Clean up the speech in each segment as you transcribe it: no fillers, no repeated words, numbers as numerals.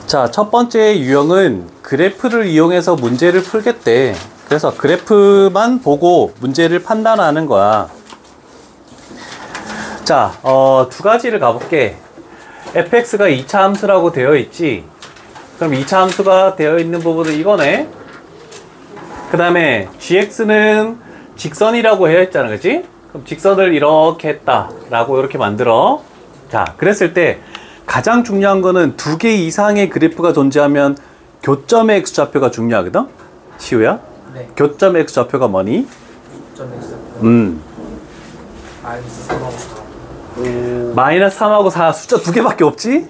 자, 첫 번째 유형은 그래프를 이용해서 문제를 풀겠대. 그래서 그래프만 보고 문제를 판단하는 거야. 자, 두 가지를 가볼게. fx가 2차 함수라고 되어 있지. 그럼 2차 함수가 되어 있는 부분은 이거네. 그 다음에 gx는 직선이라고 해야 했잖아, 그치? 그럼 직선을 이렇게 했다 라고 이렇게 만들어. 자, 그랬을 때 가장 중요한 거는 두 개 이상의 그래프가 존재하면 교점의 x좌표가 중요하거든? 시우야? 네. 교점의 x좌표가 뭐니? 점 X좌표 마이너스 3하고 4. 마이너스 3하고 4 숫자 두 개밖에 없지?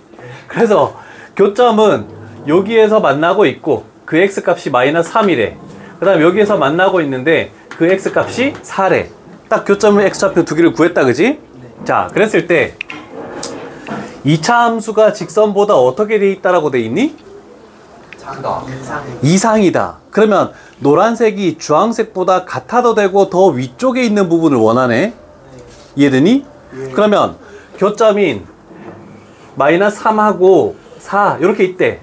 그래서 교점은 여기에서 만나고 있고 그 x값이 마이너스 3이래. 그 다음 여기에서 만나고 있는데 그 x값이 4래. 딱 교점의 x좌표 두 개를 구했다, 그지? 네. 자, 그랬을 때 2차 함수가 직선보다 어떻게 돼 있다라고 돼 있니? 작다. 이상이다. 그러면 노란색이 주황색보다 같아도 되고 더 위쪽에 있는 부분을 원하네. 이해되니? 예. 그러면 교점인 마이너스 3하고 4 이렇게 있대.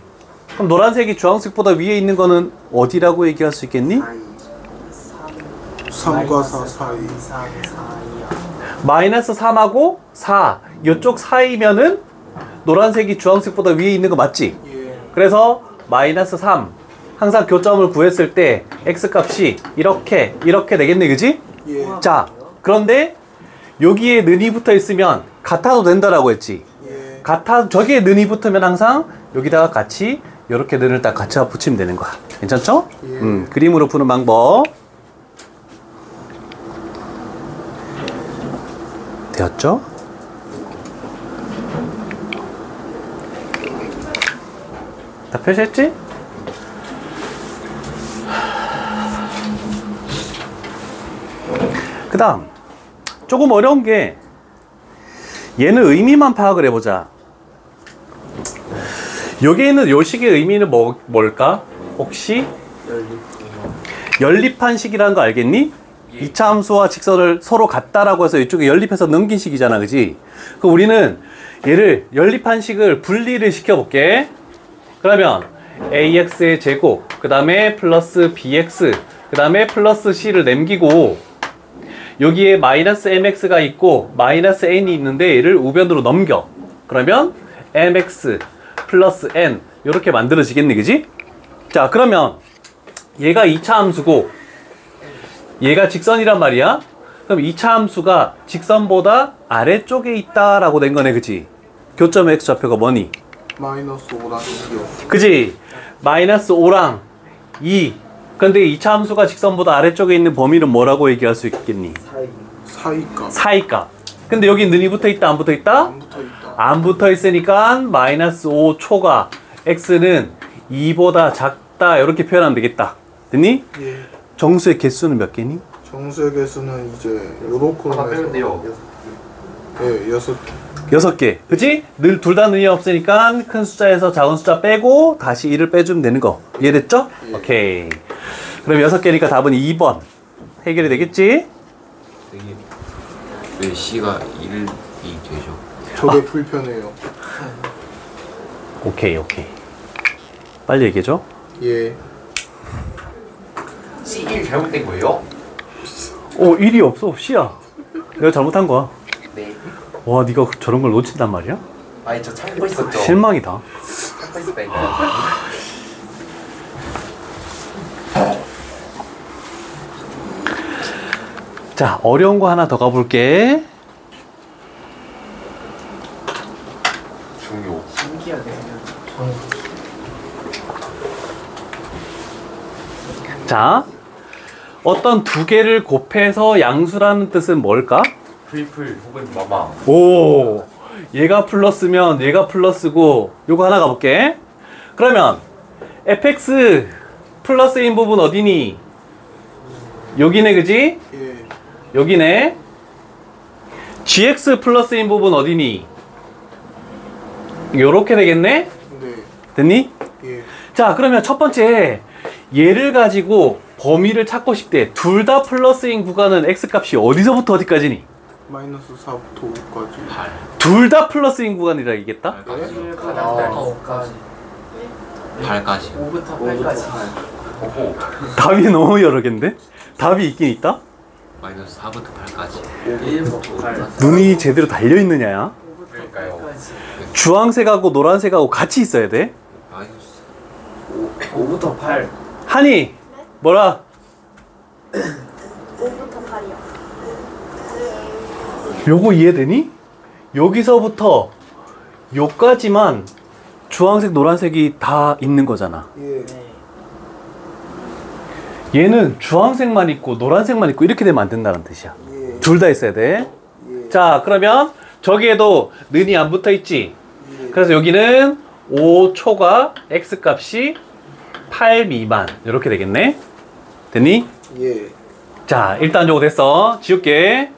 그럼 노란색이 주황색보다 위에 있는 거는 어디라고 얘기할 수 있겠니? 3과 4 사이. 마이너스 3하고 4 이쪽 사이면은 노란색이 주황색보다 위에 있는 거 맞지? 예. 그래서 마이너스 3 항상 교점을 구했을 때 x값이 이렇게 되겠네, 그지? 예. 자, 그런데 여기에 는이 붙어 있으면 같아도 된다라고 했지. 예. 저기에 는이 붙으면 항상 여기다가 같이 이렇게 는을 딱 같이 붙이면 되는 거야. 괜찮죠? 예. 그림으로 푸는 방법 되었죠? 다 표시했지? 그 다음 조금 어려운 게 얘는 의미만 파악을 해보자. 여기에 있는 요 식의 의미는 뭘까? 혹시 연립한 식이라는 거 알겠니? 2차 함수와 직선을 서로 같다라고 해서 이쪽에 연립해서 넘긴 식이잖아, 그지? 그럼 우리는 얘를 연립한 식을 분리를 시켜볼게. 그러면 ax의 제곱, 그 다음에 플러스 bx, 그 다음에 플러스 c를 남기고 여기에 마이너스 mx가 있고 마이너스 n이 있는데 얘를 우변으로 넘겨. 그러면 mx 플러스 n 이렇게 만들어지겠네, 그지? 자, 그러면 얘가 2차 함수고 얘가 직선이란 말이야. 그럼 2차 함수가 직선보다 아래쪽에 있다라고 된 거네, 그지? 교점의 x좌표가 뭐니? 마이너스 5랑 2요. 그지? 마이너스 5랑 2. 근데 2차 함수가 직선보다 아래쪽에 있는 범위는 뭐라고 얘기할 수 있겠니? 사이가. 사이값. 근데 여기 는이 붙어 있다, 안 붙어 있다? 안 붙어 있다. 안 붙어 있으니까 마이너스 5 초과 x는 2보다 작다 이렇게 표현하면 되겠다. 됐니? 예. 정수의 개수는 몇 개니? 정수의 개수는 이제 요렇게 하나 해서 빼는데요. 예, 6개. 6개. 그치? 둘 다 는이 없으니까 큰 숫자에서 작은 숫자 빼고 다시 1을 빼주면 되는 거. 이해됐죠? 예. 오케이. 그럼 6개니까 답은 2번. 해결이 되겠지? 왜 C가 1이 되죠? 저게 불편해요. 오케이. 빨리 얘기해줘. 예. C1 잘못된 거예요? 1이 없어. C야. 내가 잘못한 거야. 네. 와, 네가 저런 걸 놓친단 말이야? 아니 저 참고 있었죠. 실망이다. 참고 있었다니까. 자, 어려운 거 하나 더 가볼게. 중요. 신기하게 자, 어떤 두 개를 곱해서 양수라는 뜻은 뭘까? 풀풀 혹은 마마. 오, 얘가 플러스면 얘가 플러스고 요거 하나 가볼게. 그러면 fx 플러스인 부분 어디니? 여기네, 그지? 예. 여기네. gx 플러스인 부분 어디니? 요렇게 되겠네? 네. 됐니? 예. 자, 그러면 첫 번째 얘를 가지고 범위를 찾고 싶대. 둘 다 플러스인 구간은 x값이 어디서부터 어디까지니? 마이너스 4부터 5까지. 둘 다 플러스인 구간이라 얘기했다? 가장 5까지. 8까지. 5부터 8까지. 오호. 답이 너무 여러 개인데? 답이 있긴 있다? 마이너스 4부터 8까지. 1부터 8. 눈이 제대로 달려있느냐야? 그러니까요. 주황색하고 노란색하고 같이 있어야 돼? 마이너스 5부터 8. 한이 뭐라? 5부터 8이요. 요거 이해되니? 여기서부터 요까지만 주황색 노란색이 다 있는 거잖아. 예. 얘는 주황색만 있고 노란색만 있고 이렇게 되면 안 된다는 뜻이야. 예. 둘 다 있어야 돼. 예. 자, 그러면 저기에도 는이 안 붙어 있지. 예. 그래서 여기는 5초가 x 값이 8 미만 이렇게 되겠네. 됐니? 예. 자, 일단 요거 됐어. 지울게.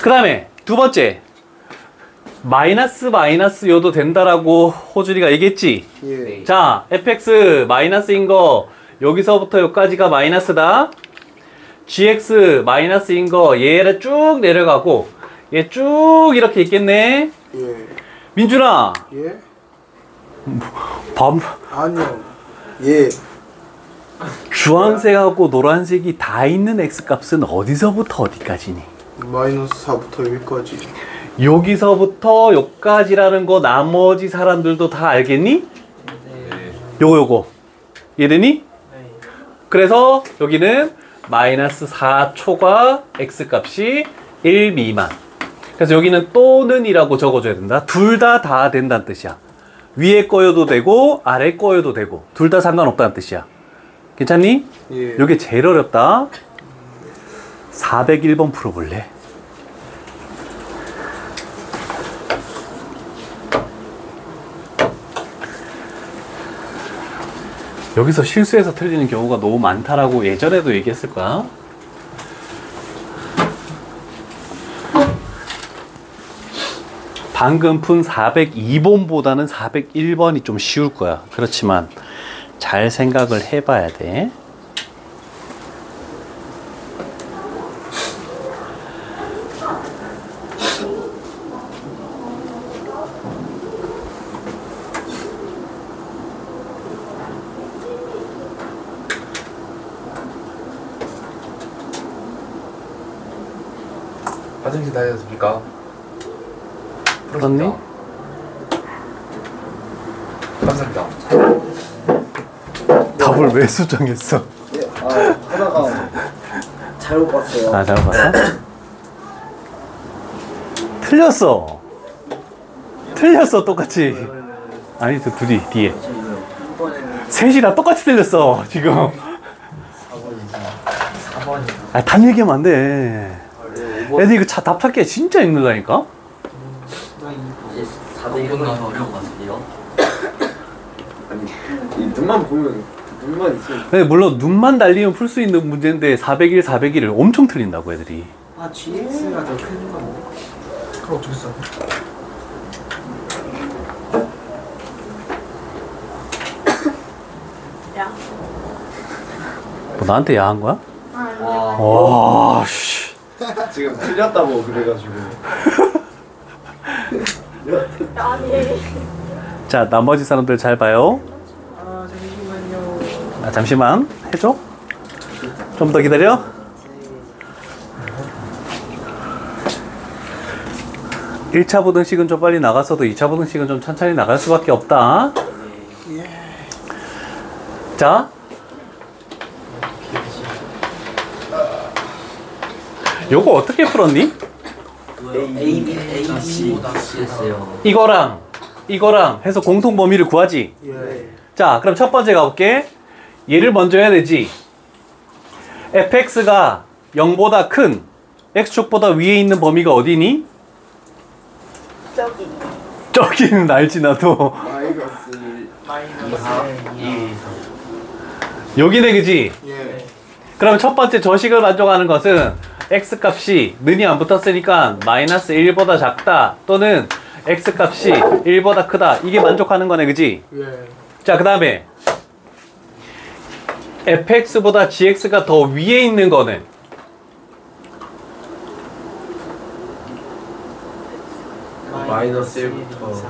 그 다음에 두 번째, 마이너스 요도 된다라고 호준이가 얘기했지. 예. 자, fx 마이너스인 거 여기서부터 여기까지가 마이너스다. gx 마이너스인 거 얘를 쭉 내려가고 얘 쭉 이렇게 있겠네. 예. 민준아, 예. 밥 아니요. 예. 주황색하고 노란색이 다 있는 x 값은 어디서부터 어디까지니? 마이너스 4부터 1까지. 여기서부터 여기까지라는 거 나머지 사람들도 다 알겠니? 요거 이해되니? 그래서 여기는 마이너스 4초가 x 값이 1 미만. 그래서 여기는 또는이라고 적어줘야 된다. 둘 다 된다는 뜻이야. 위에 거여도 되고 아래 거여도 되고 둘 다 상관없다는 뜻이야. 괜찮니? 예. 요게 제일 어렵다. 401번 풀어볼래? 여기서 실수해서 틀리는 경우가 너무 많다라고 예전에도 얘기했을 거야. 방금 푼 402번보다는 401번이 좀 쉬울 거야. 그렇지만 잘 생각을 해봐야 돼. 화장실 다녔습니까? 풀었니? 감사합니다. 답을 왜 수정했어? 예, 하다가 잘못 봤어요. 아, 잘못 봤어? 틀렸어 똑같이. 아니 저 둘이 뒤에 셋이 다 똑같이 틀렸어 지금. 4번이. 아, 단 얘기하면 안 돼. 애들 이거 답 찾기가 진짜 힘들다니까? 4번은 어려운 것 같은데요? 아니, 이 눈만 보면 눈만 있으면 네, 물론 눈만 달리면 풀 수 있는 문제인데 401, 401을 엄청 틀린다고 애들이. 아 GX가 더 큰 거. 그럼 어떻게 써? 야. 뭐 나한테 야한 거야? 아, 와, 씨. 지금 틀렸다고 그래가지고. 아니. 자, 나머지 사람들 잘 봐요. 아 잠시만요. 아, 잠시만 해줘. 좀 더 기다려. 네. 1차 보등식은 좀 빨리 나갔어도 2차 보등식은 좀 천천히 나갈 수밖에 없다. 자, 요거 어떻게 풀었니? 이거랑 해서 공통 범위를 구하지. 예. 자, 그럼 첫 번째 가볼게. 얘를 먼저 해야 되지. fx가 0보다 큰 x축보다 위에 있는 범위가 어디니? 저기. 저기는 알지 나도. 여기네 그지? 예. 그럼 첫 번째 저식을 만족하는 것은 x 값이 는이 안 붙었으니까 마이너스 1보다 작다 또는 x 값이 1보다 크다, 이게 만족하는 거네 그지? 예. 자, 그 다음에 fx보다 gx가 더 위에 있는 거는 마이너스 1부터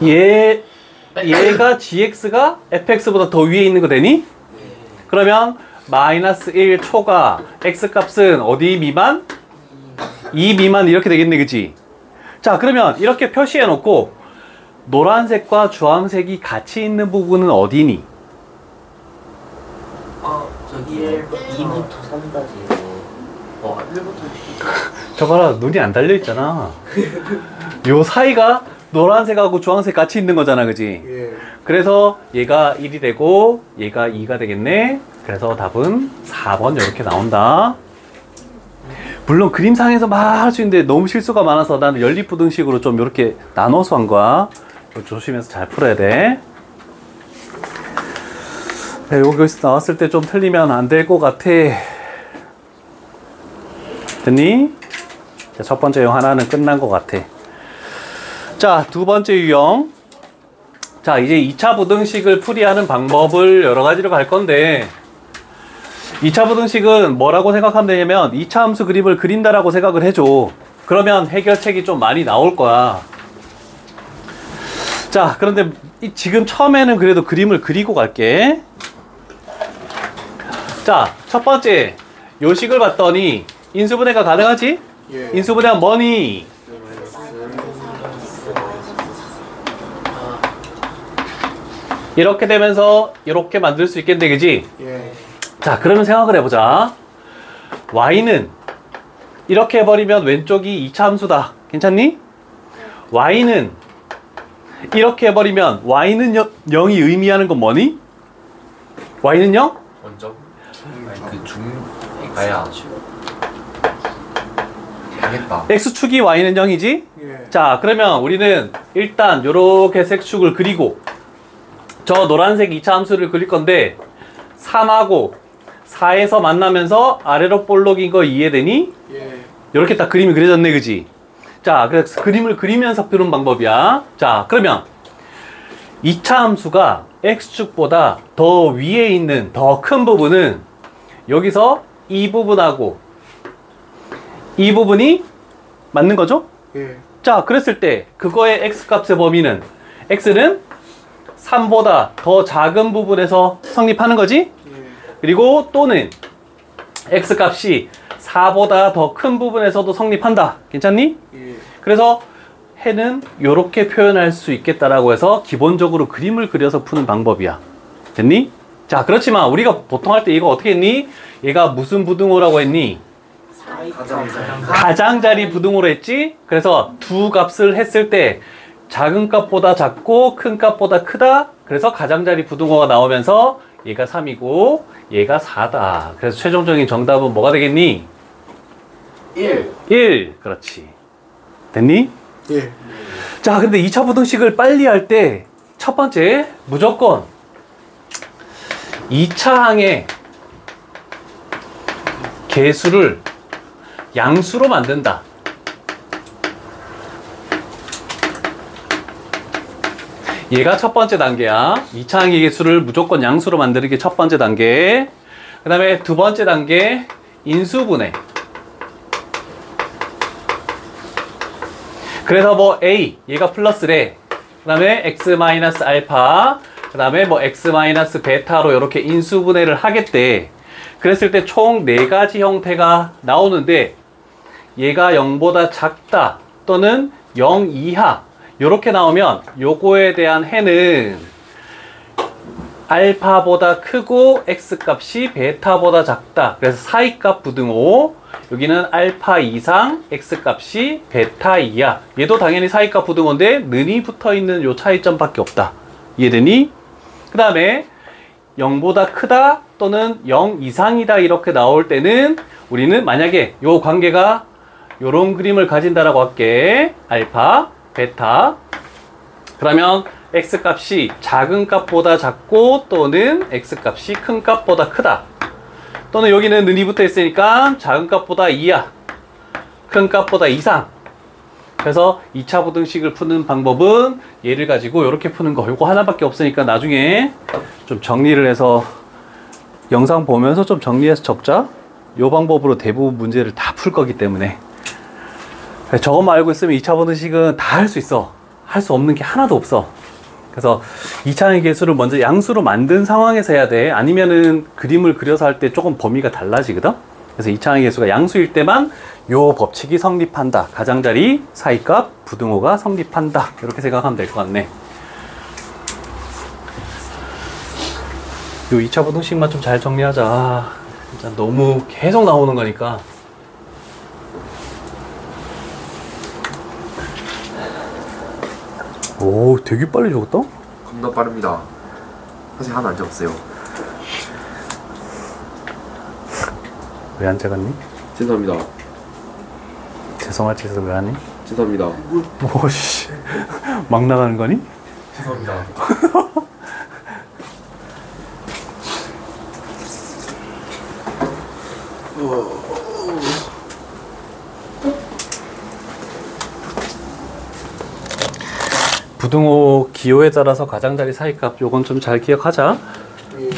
얘가 gx가 fx보다 더 위에 있는 거 되니? 그러면 마이너스 1 초과 x값은 어디 미만? 2 미만 이렇게 되겠네, 그치? 자, 그러면 이렇게 표시해 놓고 노란색과 주황색이 같이 있는 부분은 어디니? 저기 2부터 3까지. 1부터 저 봐라, 눈이 안 달려 있잖아. 요 사이가 노란색하고 주황색 같이 있는 거잖아, 그치? 예. 그래서 얘가 1이 되고 얘가 2가 되겠네. 그래서 답은 4번 이렇게 나온다. 물론 그림상에서 막 할 수 있는데 너무 실수가 많아서 나는 연립부등식으로 좀 이렇게 나눠서 한 거야. 이거 조심해서 잘 풀어야 돼. 네, 여기서 나왔을 때 좀 틀리면 안 될 것 같아. 됐니? 자, 첫 번째 유형 하나는 끝난 것 같아. 자, 두 번째 유형. 자, 이제 2차 부등식을 풀이하는 방법을 여러 가지로 갈 건데 2차 부등식은 뭐라고 생각하면 되냐면 2차 함수 그림을 그린다라고 생각을 해줘. 그러면 해결책이 좀 많이 나올 거야. 자, 그런데 지금 처음에는 그래도 그림을 그리고 갈게. 자, 첫 번째 요식을 봤더니 인수분해가 가능하지? 예. 인수분해가 뭐니? 이렇게 되면서 이렇게 만들 수 있겠네, 그지? 예. 자, 그러면 생각을 해보자. y는 이렇게 해버리면 왼쪽이 2차 함수다. 괜찮니? y는 이렇게 해버리면 y는 0이 의미하는 건 뭐니? y는 0? 원점? 아야. 알겠다. x축이 y는 0이지? 예. 자, 그러면 우리는 일단 요렇게 색축을 그리고 저 노란색 2차 함수를 그릴 건데 3하고 4에서 만나면서 아래로 볼록인 거 이해되니? 예. 이렇게 딱 그림이 그려졌네, 그지? 자, 그래서 그림을 그리면서 푸는 방법이야. 자, 그러면 2차 함수가 x축보다 더 위에 있는 더 큰 부분은 여기서 이 부분하고 이 부분이 맞는 거죠? 예. 자, 그랬을 때 그거의 x값의 범위는 x는 3보다 더 작은 부분에서 성립하는 거지? 예. 그리고 또는 x값이 4보다 더 큰 부분에서도 성립한다. 괜찮니? 예. 그래서 해는 이렇게 표현할 수 있겠다라고 해서 기본적으로 그림을 그려서 푸는 방법이야. 됐니? 자, 그렇지만 우리가 보통 할 때 이거 어떻게 했니? 얘가 무슨 부등호라고 했니? 가장자리 부등호로 했지? 그래서 두 값을 했을 때 작은 값보다 작고 큰 값보다 크다. 그래서 가장자리 부등호가 나오면서 얘가 3이고 얘가 4다. 그래서 최종적인 정답은 뭐가 되겠니? 1. 그렇지. 됐니? 예. 자, 근데 2차 부등식을 빨리 할 때 첫 번째 무조건 2차 항의 개수를 양수로 만든다. 얘가 첫 번째 단계야. 2차 항의 개수를 무조건 양수로 만드는 게 첫 번째 단계. 그 다음에 두 번째 단계 인수분해. 그래서 뭐 A 얘가 플러스래. 그 다음에 x-알파, 그 다음에 뭐 x-베타로 이렇게 인수분해를 하겠대. 그랬을 때 총 4가지 형태가 나오는데 얘가 0보다 작다 또는 0 이하 이렇게 나오면 요거에 대한 해는 알파보다 크고 x값이 베타보다 작다. 그래서 사이값 부등호. 여기는 알파 이상 x값이 베타 이하. 얘도 당연히 사이값 부등호인데 는이 붙어있는 요 차이점밖에 없다. 이해되니? 그 다음에 0보다 크다 또는 0 이상이다 이렇게 나올 때는 우리는 만약에 요 관계가 요런 그림을 가진다라고 할게. 알파, 베타. 그러면 x값이 작은 값보다 작고 또는 x값이 큰 값보다 크다. 또는 여기는 는이 붙어 있으니까 작은 값보다 이하, 큰 값보다 이상. 그래서 2차 부등식을 푸는 방법은 얘를 가지고 이렇게 푸는 거. 요거 하나밖에 없으니까 나중에 좀 정리를 해서 영상 보면서 좀 정리해서 적자. 요 방법으로 대부분 문제를 다 풀 거기 때문에 저것만 알고 있으면 2차 부등식은 다 할 수 있어. 할 수 없는 게 하나도 없어. 그래서 2차항의 계수를 먼저 양수로 만든 상황에서 해야 돼. 아니면은 그림을 그려서 할 때 조금 범위가 달라지거든. 그래서 2차항의 계수가 양수일 때만 요 법칙이 성립한다. 가장자리, 사이값, 부등호가 성립한다. 이렇게 생각하면 될 것 같네. 요 2차 부등식만 좀 잘 정리하자. 아, 진짜 너무 계속 나오는 거니까. 오, 되게 빨리 적었다? 겁나 빠릅니다. 사실 하나 안 적었어요. 왜 안 적었니? 죄송합니다. 죄송할 짓을 왜 하니? 죄송합니다. 오씨, 막 나가는 거니? 죄송합니다. 부등호 기호에 따라서 가장자리 사이값 요건 좀 잘 기억하자. 예.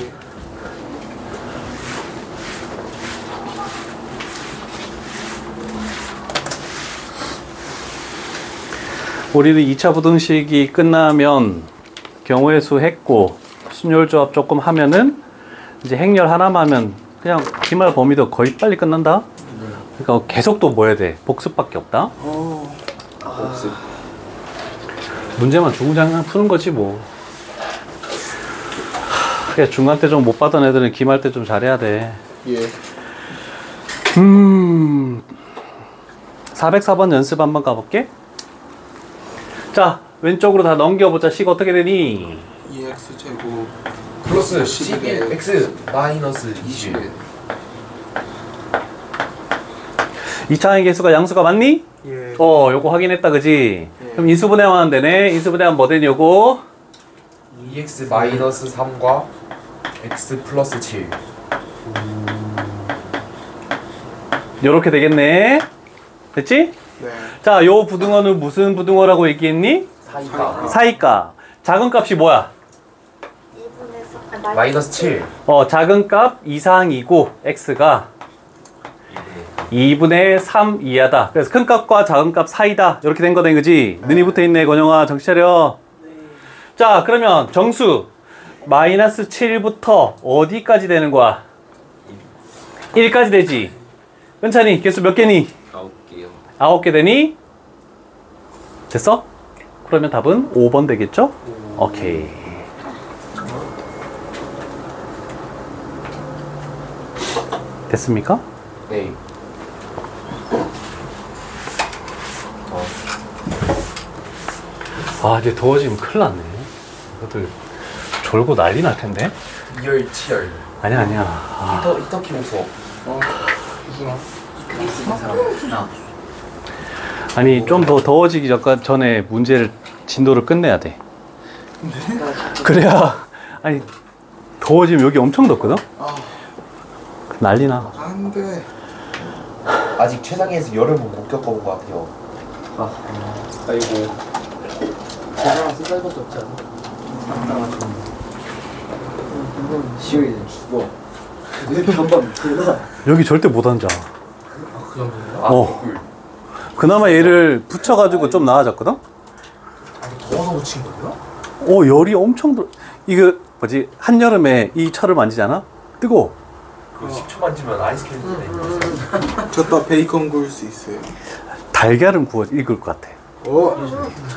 우리는 2차 부등식이 끝나면 경우의 수 했고 순열 조합 조금 하면은 이제 행렬 하나만 하면 그냥 기말 범위도 거의 빨리 끝난다. 그러니까 계속 또 뭐 해야 돼? 복습밖에 없다. 없음. 문제만 주구장창 푸는 거지 뭐. 그래, 중간 때 좀 못 받던 애들은 기말 때 좀 잘해야 돼. 예. 404번 연습 한번 가볼게. 자, 왼쪽으로 다 넘겨보자. 식 어떻게 되니? 2x 제곱 플러스 11 x 마이너스 21. 2차항의 개수가 양수가 맞니? 예. 요거 확인했다, 그지? 그럼 인수분해하면 되네. 인수분해하면 뭐 되니, 요거? 2x 마이너스 3과 x 플러스 7. 요렇게 되겠네. 됐지? 네. 자, 요 부등호는 무슨 부등호라고 얘기했니? 사이가 사이값. 작은 값이 뭐야? 2분의 3 마이너스 7. 작은 값 이상이고 x가 2분의 3 이하다. 그래서 큰 값과 작은 값 사이다. 이렇게 된 거다, 그지? 눈이 붙어 있네, 건영아. 정신 차려. 자, 그러면 정수 마이너스 7부터 어디까지 되는 거야? 1까지 되지. 은찬이, 개수 몇 개니? 9개요. 9개 되니? 됐어? 그러면 답은 5번 되겠죠? 오케이. 됐습니까? 네. 아, 이제 더워지면 큰일 났네. 이것들 졸고 난리 날 텐데? 2열 7열. 아니야, 아니야. 아, 이터키 무서워. 아니, 좀 더 더워지기 전에 문제를, 진도를 끝내야 돼. 그래야, 아니, 더워지면 여기 엄청 덥거든? 난리 나. 안 돼. 아직 최상에서 여름은 못 겪어본 것 같아요. 아이고. 저랑 생각밖에 없지 않아? 이건 시월이 죽어. 내 한번 들라. 여기 절대 못 앉아. 그 정도인가? 그나마 얘를 붙여가지고 좀 나아졌거든? 더워서 붙인 거예요? 열이 엄청 이거 뭐지? 한여름에 이 철을 만지잖아? 뜨거워. 그 10초 만지면 아이스크림 되네. 저따 베이컨 구울 수 있어요. 달걀은 구워 익을 것 같아.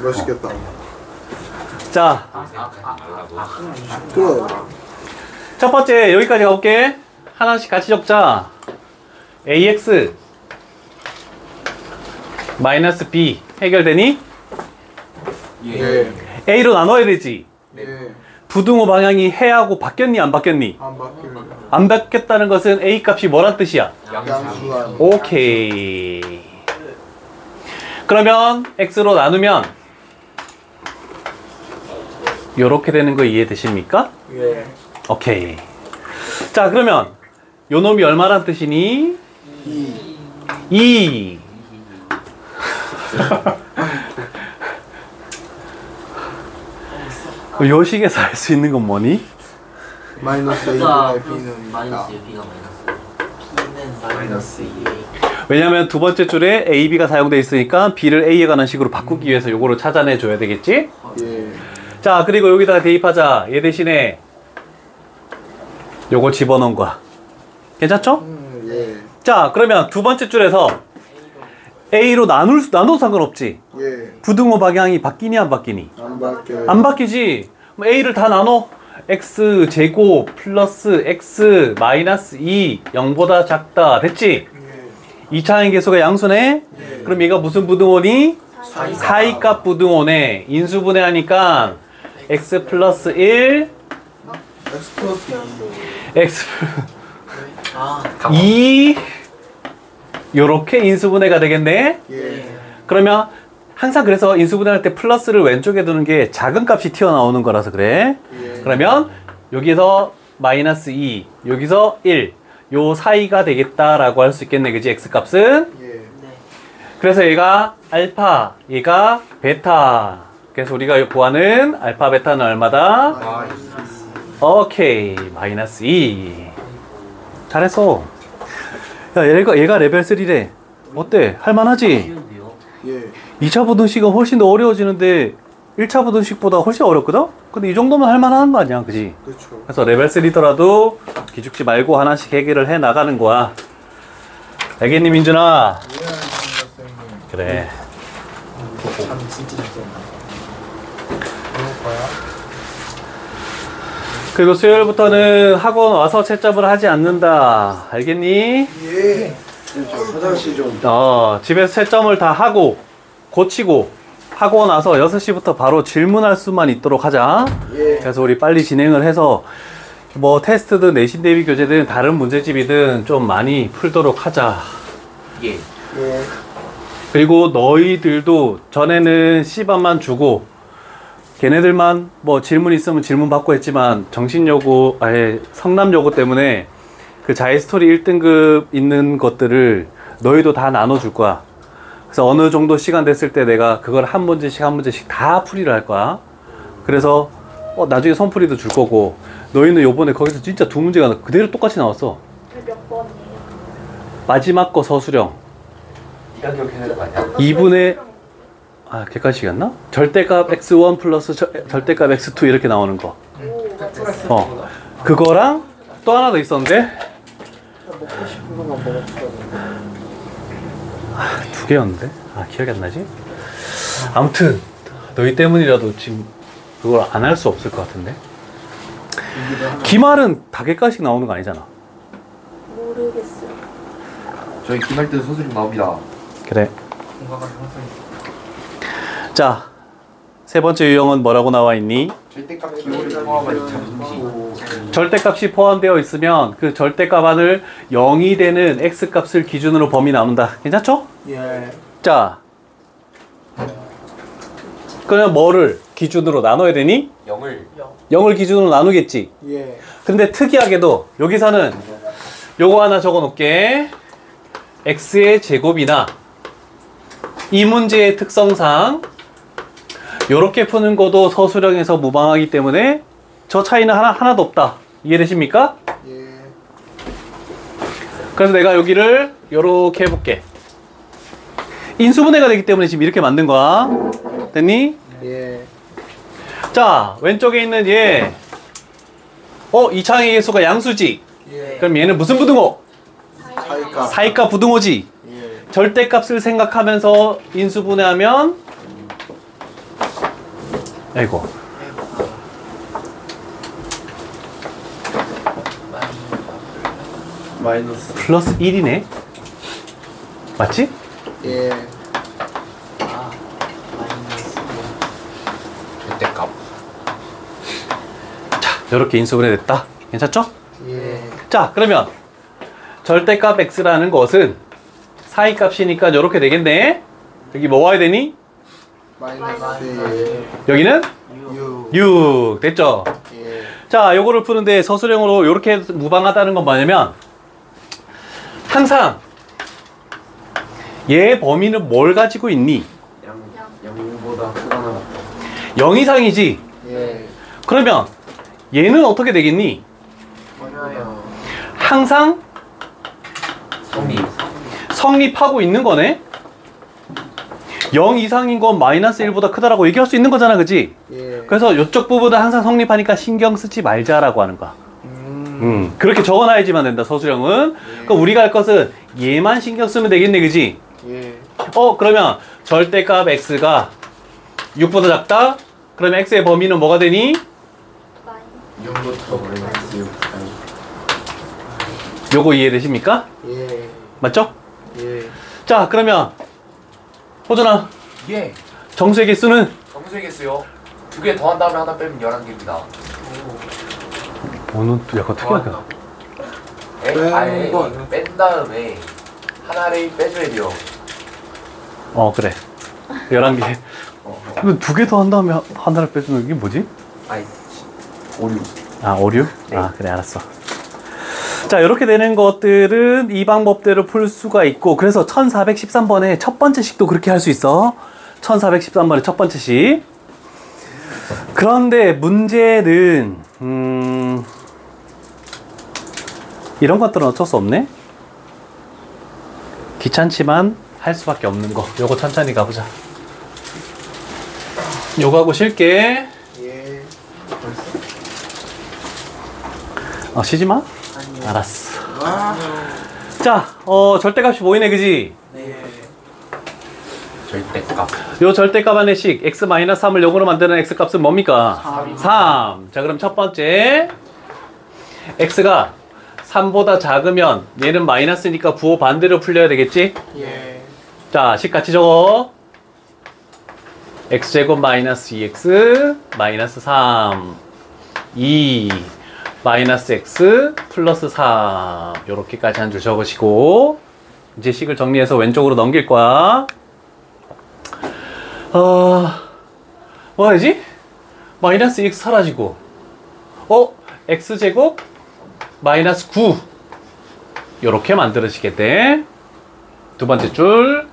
맛있겠다. 자, 그래. 첫 번째 여기까지 가볼게. 하나씩 같이 적자. ax 마이너스 b 해결되니? 예. a로 나눠야 되지. 예. 부등호 방향이 해하고 바뀌었니 안 바뀌었니? 안 바뀌면 안 바뀌었다는 것은 a 값이 뭐란 뜻이야? 양수한. 오케이. 그러면 x로 나누면 요렇게 되는 거 이해되십니까? 예. 오케이. 자, 그러면 요 놈이 얼마란 뜻이니? 2. 요 식에서 알 수 있는 건 뭐니? 마이너스 X가 2분의 b는 마이너스 B가 마이너스 B는 마이너스 2A. 왜냐면 두 번째 줄에 A, B가 사용되어 있으니까 B를 A에 관한 식으로 바꾸기 위해서 요거를 찾아내 줘야 되겠지? 예. 자, 그리고 여기다가 대입하자. 얘 대신에 요거 집어넣은 거야. 괜찮죠? 예. 자, 그러면 두 번째 줄에서 A로 나눠도 상관없지? 예. 부등호 방향이 바뀌니 안 바뀌니? 안 바뀌어요. 안 바뀌지? 그럼 A를 다 나눠. x 제곱 플러스 x 마이너스 2 0보다 작다. 됐지? 예. 2차항의 개수가 양수네? 예. 그럼 얘가 무슨 부등호니? 사이값 부등호네. 인수분해하니까 x 플러스 1 X 플러스 x 아 2 요렇게 인수분해가 되겠네? 예. 그러면 항상 그래서 인수분해할 때 플러스를 왼쪽에 두는 게 작은 값이 튀어나오는 거라서 그래. 예. 그러면 여기서 마이너스 2 여기서 1 요 사이가 되겠다라고 할 수 있겠네. 그지? x값은. 예. 그래서 얘가 알파 얘가 베타. 그래서 우리가 구하는 알파 베타는 얼마다? 오케이 마이너스 2. 잘했어. 야 얘가 레벨 3래. 어때? 할만하지? 쉬운데요? 예. 2차 부등식은 훨씬 더 어려워지는데 1차 부등식보다 훨씬 어렵거든? 근데 이 정도면 할만한 거 아니야, 그지? 그렇죠. 그래서 레벨 3더라도 기죽지 말고 하나씩 해결을 해 나가는 거야. 알겠니, 민준아? 예, 선생님. 그래. 참 진짜 잘 썼나. 그럴 거야. 그리고 수요일부터는 학원 와서 채점을 하지 않는다. 알겠니? 예. 화장실 좀. 집에서 채점을 다 하고 고치고 하고 나서 6시부터 바로 질문할 수만 있도록 하자. 예. 그래서 우리 빨리 진행을 해서 뭐 테스트든 내신 대비 교재든 다른 문제집이든 좀 많이 풀도록 하자. 예. 예. 그리고 너희들도 전에는 C반만 주고 걔네들만 뭐 질문 있으면 질문 받고 했지만 정신여고 아예 성남여고 때문에 그 자이스토리 1등급 있는 것들을 너희도 다 나눠줄 거야. 그래서 어느 정도 시간 됐을 때 내가 그걸 한 문제씩 다 풀이를 할 거야. 그래서 나중에 선풀이도 줄 거고 너희는 요번에 거기서 진짜 두 문제가 그대로 똑같이 나왔어. 몇 번이에요? 마지막 거 서술형 이가 기억해내는 거 아니야? 2분의 객관식이었나? 절대값 x1 플러스 절대값 x2 이렇게 나오는 거. 오 맞았어. 그거랑 또 하나 더 있었는데 먹고 싶은 것만 먹었어. 두 개였는데 기억이 안 나지? 아무튼 너희 때문이라도 지금 그걸 안 할 수 없을 것 같은데. 기말은 다 객관식 나오는 거 아니잖아. 모르겠어요. 저희 기말 때도 소설이 나옵니다. 그래. 건강한 선생님. 자, 세 번째 유형은 뭐라고 나와 있니? 절대값 기호를 포함한 2차 분식. 절대값이 포함되어 있으면 그 절대값 안을 0이 되는 x값을 기준으로 범위 나눈다. 괜찮죠? 예. 자, 그러면 뭐를 기준으로 나눠야 되니? 0을 기준으로 나누겠지. 예. 근데 특이하게도 여기서는 요거 하나 적어 놓을게. x의 제곱이나 이 문제의 특성상 요렇게 푸는 것도 서술형에서 무방하기 때문에 저 차이는 하나도 없다. 이해되십니까? 예. 그래서 내가 여기를 요렇게 해볼게. 인수분해가 되기 때문에 지금 이렇게 만든 거야. 됐니? 예. 자, 왼쪽에 있는 얘. 이 차항의 개수가 양수지. 예. 그럼 얘는 무슨 부등호? 사이값. 사이값 부등호지. 예. 절대값을 생각하면서 인수분해하면 아이고 마이너스. 플러스 1이네. 맞지? 예. 절대값. 자, 이렇게 인수분해 됐다. 괜찮죠? 예. 자, 그러면 절대값 x라는 것은 사이값이니까 이렇게 되겠네. 여기 뭐 와야 되니? 마이너스. 여기는 6. 6 됐죠? 예. 자, 요거를 푸는데 서술형으로 이렇게 무방하다는 건 뭐냐면 항상 얘 범위는 뭘 가지고 있니? 0보다 크거나 0 이상이지? 예. 그러면 얘는 어떻게 되겠니? 어려워요. 항상 성립. 성립하고 있는 거네? 0 이상인 건 마이너스 1보다 크다라고 얘기할 수 있는 거잖아, 그지? 예. 그래서 이쪽 부분은 항상 성립하니까 신경 쓰지 말자라고 하는 거야. 그렇게 적어놔야지만 된다, 서술형은. 그러니까 우리가 할 것은 얘만 신경 쓰면 되겠네, 그지? 예. 그러면 절대값 x가 6보다 작다? 그러면 x의 범위는 뭐가 되니? 마이너스 0부터 마이너스 6. 요거 이해되십니까? 예. 맞죠? 예. 자, 그러면 호준아, 예. 정수의 개수는? 정수의 개수요. 2개 더한 다음에 하나 빼면 11개입니다. 오늘 또 약간 특이하다. 아예 뺀 다음에 하나를 빼줘야 돼요. 그래. 11개. 근데 2개 더 한 다음에 하나를 빼주는 게 뭐지? 아이, 오류. 오류? 네. 그래, 알았어. 자, 이렇게 되는 것들은 이 방법대로 풀 수가 있고, 그래서 1413번에 첫 번째 식도 그렇게 할 수 있어. 1413번의 첫 번째 식. 그런데 문제는 이런 것들은 어쩔 수 없네. 귀찮지만 할 수밖에 없는 거. 요거 천천히 가보자. 요거 하고 쉴게. 예. 쉬지 마. 알았어. 아. 자, 절대값이 보이네, 그지? 절대값. 요 절대값 안의 식 x-3을 역으로 만드는 x값은 뭡니까? 3. 자, 그럼 첫 번째 x가 3보다 작으면 얘는 마이너스니까 부호 반대로 풀려야 되겠지? 예. 자, 식 같이 적어. x제곱 마이너스 2x 마이너스 3 2 마이너스 x 플러스 3 요렇게까지 한 줄 적으시고 이제 식을 정리해서 왼쪽으로 넘길 거야. 뭐 하지? 마이너스 2x 사라지고 x제곱 마이너스 9 요렇게 만들어지겠대. 두 번째 줄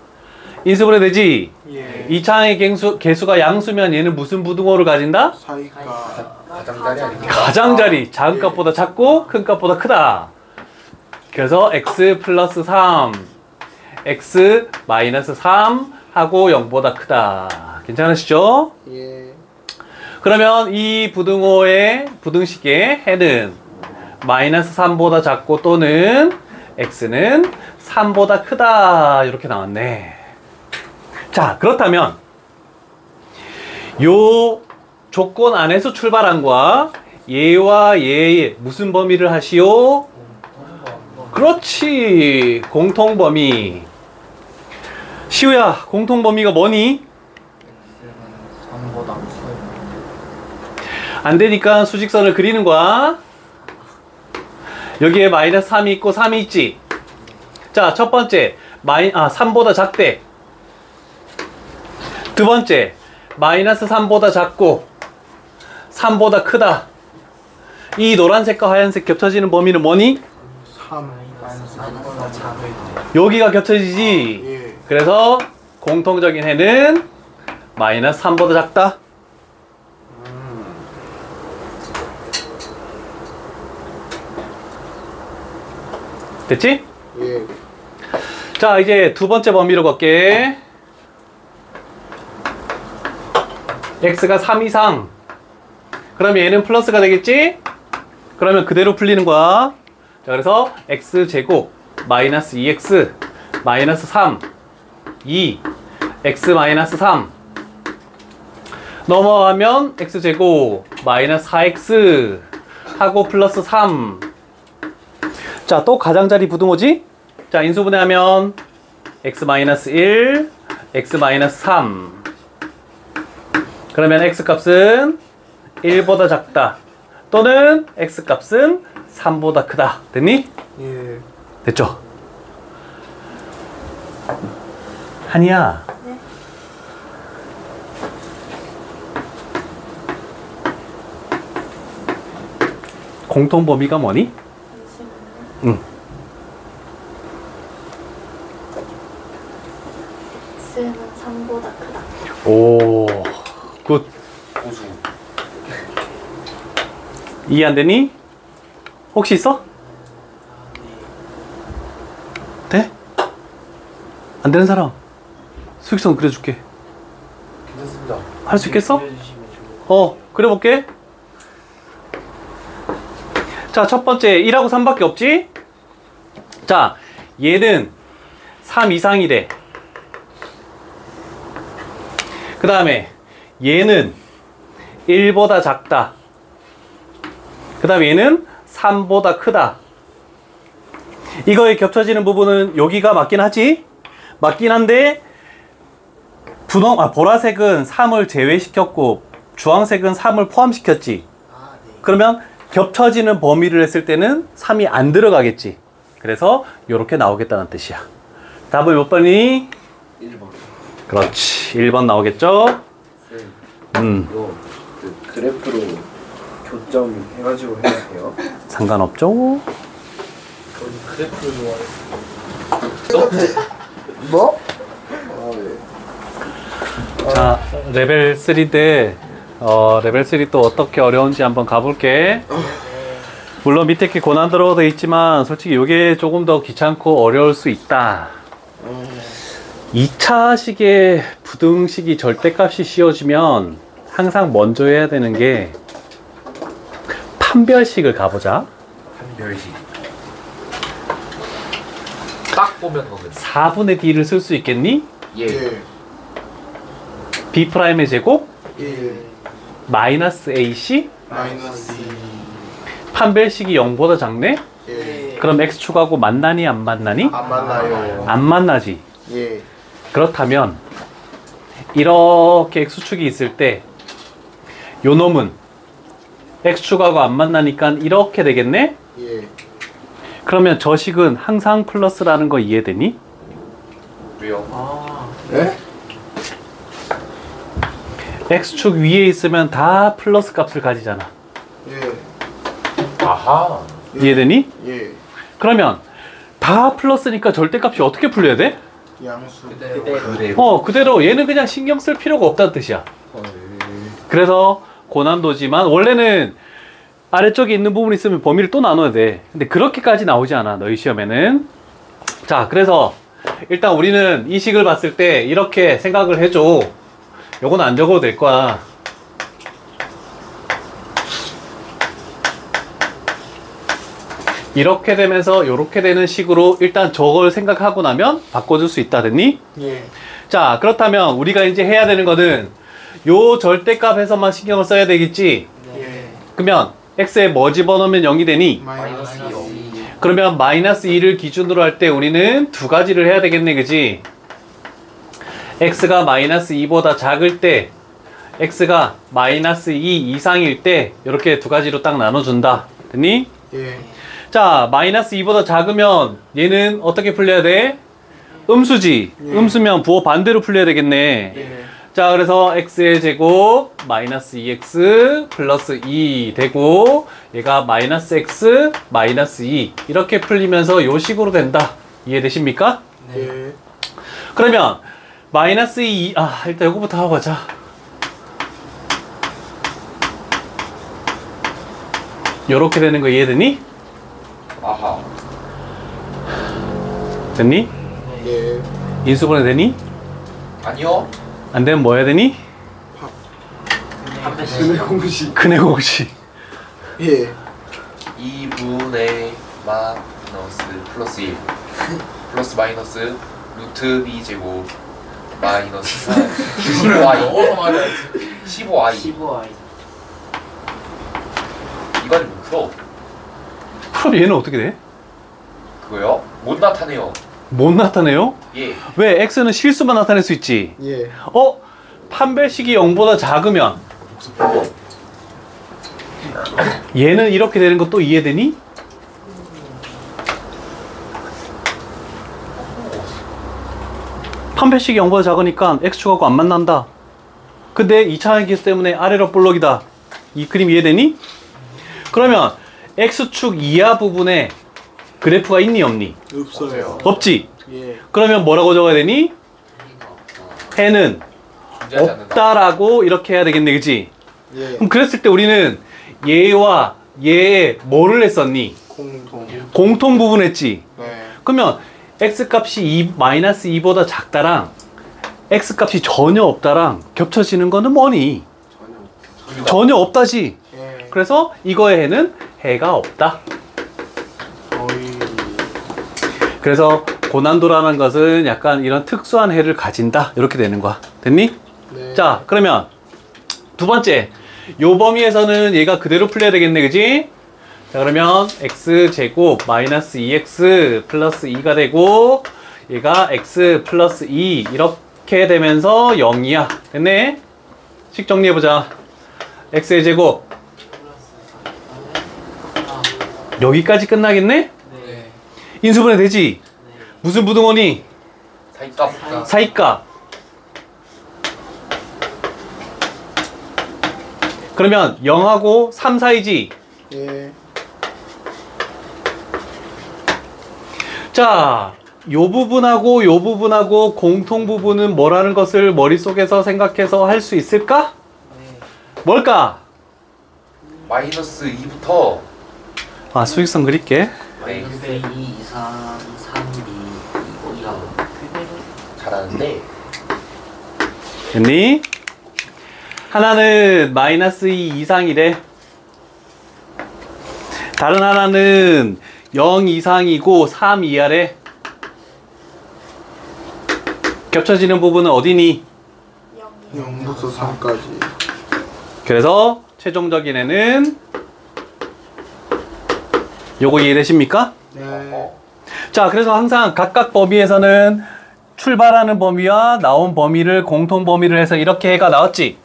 인수분해 되지? 예. 이 창의 개수가 양수면 얘는 무슨 부등호를 가진다? 사이가. 가장자리 아닙니까? 가장자리. 작은 값보다 작고 큰 값보다 크다. 그래서 x 플러스 3 x 마이너스 3 하고 0보다 크다. 괜찮으시죠? 예. 그러면 이 부등호의 부등식의 해는 마이너스 3보다 작고 또는 x는 3보다 크다. 이렇게 나왔네. 자, 그렇다면 요 조건 안에서 출발한 거야. 얘와 얘의 무슨 범위를 하시오? 그렇지. 공통범위. 시우야, 공통범위가 뭐니? 3보다 커요. 안 되니까 수직선을 그리는 거야. 여기에 마이너스 3이 있고 3이 있지. 자, 첫 번째 3보다 작대. 두 번째 마이너스 3보다 작고 3보다 크다. 이 노란색과 하얀색 겹쳐지는 범위는 뭐니? 3. 마이너스 3보다 작을 때. 여기가 겹쳐지지. 예. 그래서 공통적인 해는 마이너스 3보다 작다. 됐지? 예. 자, 이제 두 번째 범위로 갈게. x가 3 이상. 그러면 얘는 플러스가 되겠지? 그러면 그대로 풀리는 거야. 자, 그래서 x제곱 마이너스 2x 마이너스 3 2 x 마이너스 3 넘어가면 x제곱 마이너스 4x 하고 플러스 3. 자, 또 가장자리 부등호지? 자, 인수분해하면 x 마이너스 1 x 마이너스 3 그러면 x값은 1보다 작다 또는 x값은 3보다 크다. 됐니? 예. 됐죠? 한이야. 네. 공통 범위가 뭐니? 잠시만요. 응. x는 3보다 크다. 오, 굿. 고수. 이해 안 되니? 혹시 있어? 돼? 안 되는 사람 수직선 그려줄게. 괜찮습니다. 할 수 있겠어? 그려주시면 좋을 것 그려볼게. 자, 첫 번째 1하고 3밖에 없지? 자, 얘는 3 이상이래. 그 다음에 얘는 1보다 작다. 그 다음에 얘는 3보다 크다. 이거에 겹쳐지는 부분은 여기가 맞긴 하지? 맞긴 한데 보라색은 3을 제외시켰고 주황색은 3을 포함시켰지. 그러면 겹쳐지는 범위를 했을 때는 3이 안 들어가겠지. 그래서 이렇게 나오겠다는 뜻이야. 답은 몇 번이니? 1번. 그렇지. 1번 나오겠죠? 이거 그 그래프로 교점 해가지고 해야 돼요. 상관없죠? 저는 그래프를 좋아해요. 뭐? 자, 레벨 3인데 레벨 3 또 어떻게 어려운지 한번 가볼게. 물론 밑에 게 고난도로 되어 있지만 솔직히 이게 조금 더 귀찮고 어려울 수 있다. 2차식의 부등식이 절대값이 씌워지면 항상 먼저 해야 되는 게 판별식을 가보자. 판별식. 딱 보면 거든. 4분의 d를 쓸 수 있겠니? 예. b'의 제곱 1 마이너스 ac 마이너스 2 판별식이 0보다 작네? 1 그럼 x축하고 만나니 안 만나니? 안 만나요. 안 만나지. 예. 그렇다면 이렇게 x축이 있을 때 요 놈은 x축하고 안 만나니까 이렇게 되겠네? 예. 그러면 저 식은 항상 플러스라는 거 이해되니? 왜요? 아, 네? x축 위에 있으면 다 플러스 값을 가지잖아. 예. 아하. 이해되니? 예. 그러면 다 플러스니까 절대값이 어떻게 풀려야 돼? 양수. 그대로. 그대로 얘는 그냥 신경 쓸 필요가 없다는 뜻이야. 그래서 고난도지만 원래는 아래쪽에 있는 부분이 있으면 범위를 또 나눠야 돼. 근데 그렇게까지 나오지 않아, 너희 시험에는. 자, 그래서 일단 우리는 이 식을 봤을 때 이렇게 생각을 해줘. 요건 안 적어도 될 거야. 이렇게 되면서 요렇게 되는 식으로 일단 저걸 생각하고 나면 바꿔줄 수 있다, 됐니? 예. 자, 그렇다면 우리가 이제 해야 되는 거는 요 절대값에서만 신경을 써야 되겠지? 예. 그러면 x에 뭐 집어넣으면 0이 되니? 마이너스 2 그러면 마이너스 2를 기준으로 할 때 우리는 두 가지를 해야 되겠네, 그지? x가 마이너스 2보다 작을 때, x가 마이너스 2 이상일 때 이렇게 두 가지로 딱 나눠준다. 됐니? 예. 자, 마이너스 2보다 작으면 얘는 어떻게 풀려야 돼? 음수지. 음수면 부호 반대로 풀려야 되겠네. 예. 자, 그래서 x의 제곱 마이너스 2x 플러스 2 되고 얘가 마이너스 x 마이너스 2 이렇게 풀리면서 요 식으로 된다. 이해되십니까? 예. 그러면 마이너스 2 일단 요거부터 하고 가자. 요렇게 되는 거 이해되니? 아하. 됐니? 예. 인수분해 되니? 아니요. 안 되면 뭐 해야 되니? 근의 공식. 근의 공식. 예. 2분의 마이너스 플러스 1 플러스 마이너스 루트 b 제곱 마이너스 4 15i 말해야지. 15i 15i. 이건 못 풀어. 그럼 얘는 어떻게 돼? 그거요? 못 나타내요. 못 나타내요? 예. 왜? x는 실수만 나타낼 수 있지. 예. 판별식이 0보다 작으면 얘는 이렇게 되는 것도 이해되니? 판별식이 0보다 작으니까 x축하고 안 만난다. 근데 2차 기수 때문에 아래로 볼록이다. 이 그림 이해되니? 그러면 x축 이하 부분에 그래프가 있니 없니? 없어요. 없지? 예. 그러면 뭐라고 적어야 되니? 해는 존재하지 않는다. 없다라고 이렇게 해야 되겠네, 그치? 예. 그럼 그랬을 때 우리는 얘와 얘의 뭐를 했었니? 공통. 공통 부분 했지? 네. 그러면 x값이 마이너스 2보다 작다랑 x값이 전혀 없다랑 겹쳐지는 거는 뭐니? 전혀 없다지. 예. 그래서 이거의 해는 해가 없다. 어이. 그래서 고난도라는 것은 약간 이런 특수한 해를 가진다. 이렇게 되는 거야. 됐니? 네. 자, 그러면 두 번째. 요 범위에서는 얘가 그대로 풀려야 되겠네. 그지? 자, 그러면 x제곱 마이너스 2x 플러스 2가 되고 얘가 x 플러스 2 이렇게 되면서 0이야. 됐네? 식 정리해보자. x의 제곱 여기까지 끝나겠네? 네. 인수분해 되지? 무슨 부등호니? 사이값. 사이값. 그러면 0하고 3 사이지? 예. 자, 요 부분하고 요 부분하고 공통 부분은 뭐라는 것을 머릿속에서 생각해서 할 수 있을까? 뭘까? 마이너스 2부터 아, 수익성 그릴게. 마이너스 2, 3, 3, 2, 2가 잘하는데 됐니? 하나는 마이너스 2 이상이래. 다른 하나는 0 이상이고 3 이하래. 겹쳐지는 부분은 어디니? 0부터 3까지. 그래서 최종적인 애는 요거 이해되십니까? 네. 자, 그래서 항상 각각 범위에서는 출발하는 범위와 나온 범위를 공통 범위를 해서 이렇게 해가 나왔지.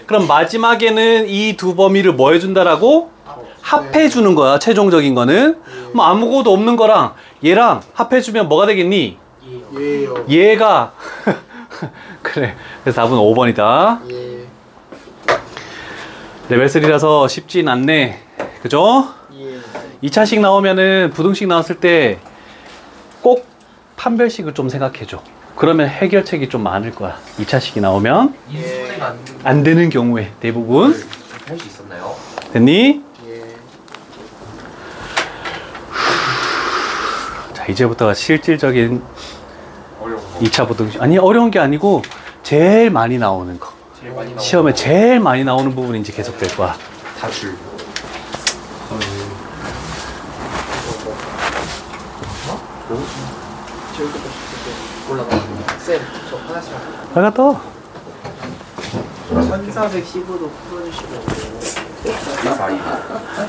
그럼 마지막에는 이 두 범위를 뭐 해준다라고? 합해주는 거야. 최종적인 거는 뭐 아무것도 없는 거랑 얘랑 합해주면 뭐가 되겠니? 예요. 얘가 그래. 그래서 답은 5번이다. 예. 레벨 3라서 쉽진 않네. 그죠? 예. 2차식 나오면은 부등식 나왔을 때 꼭 판별식을 좀 생각해줘. 그러면 해결책이 좀 많을 거야. 2차식이 나오면 인수분해가 안 되는 경우에 대부분. 할 수 있었나요? 됐니? 예. 자, 이제부터가 실질적인 어려운 거. 2차 부등식. 아니, 어려운 게 아니고 제일 많이 나오는 거. 제일 많이 나오는 시험에 거. 제일 많이 나오는 부분이 이제 계속 될 거야. 다줄. 올라가. 쌤, 저 하나씩 빨리 또. 1415도 풀어주시면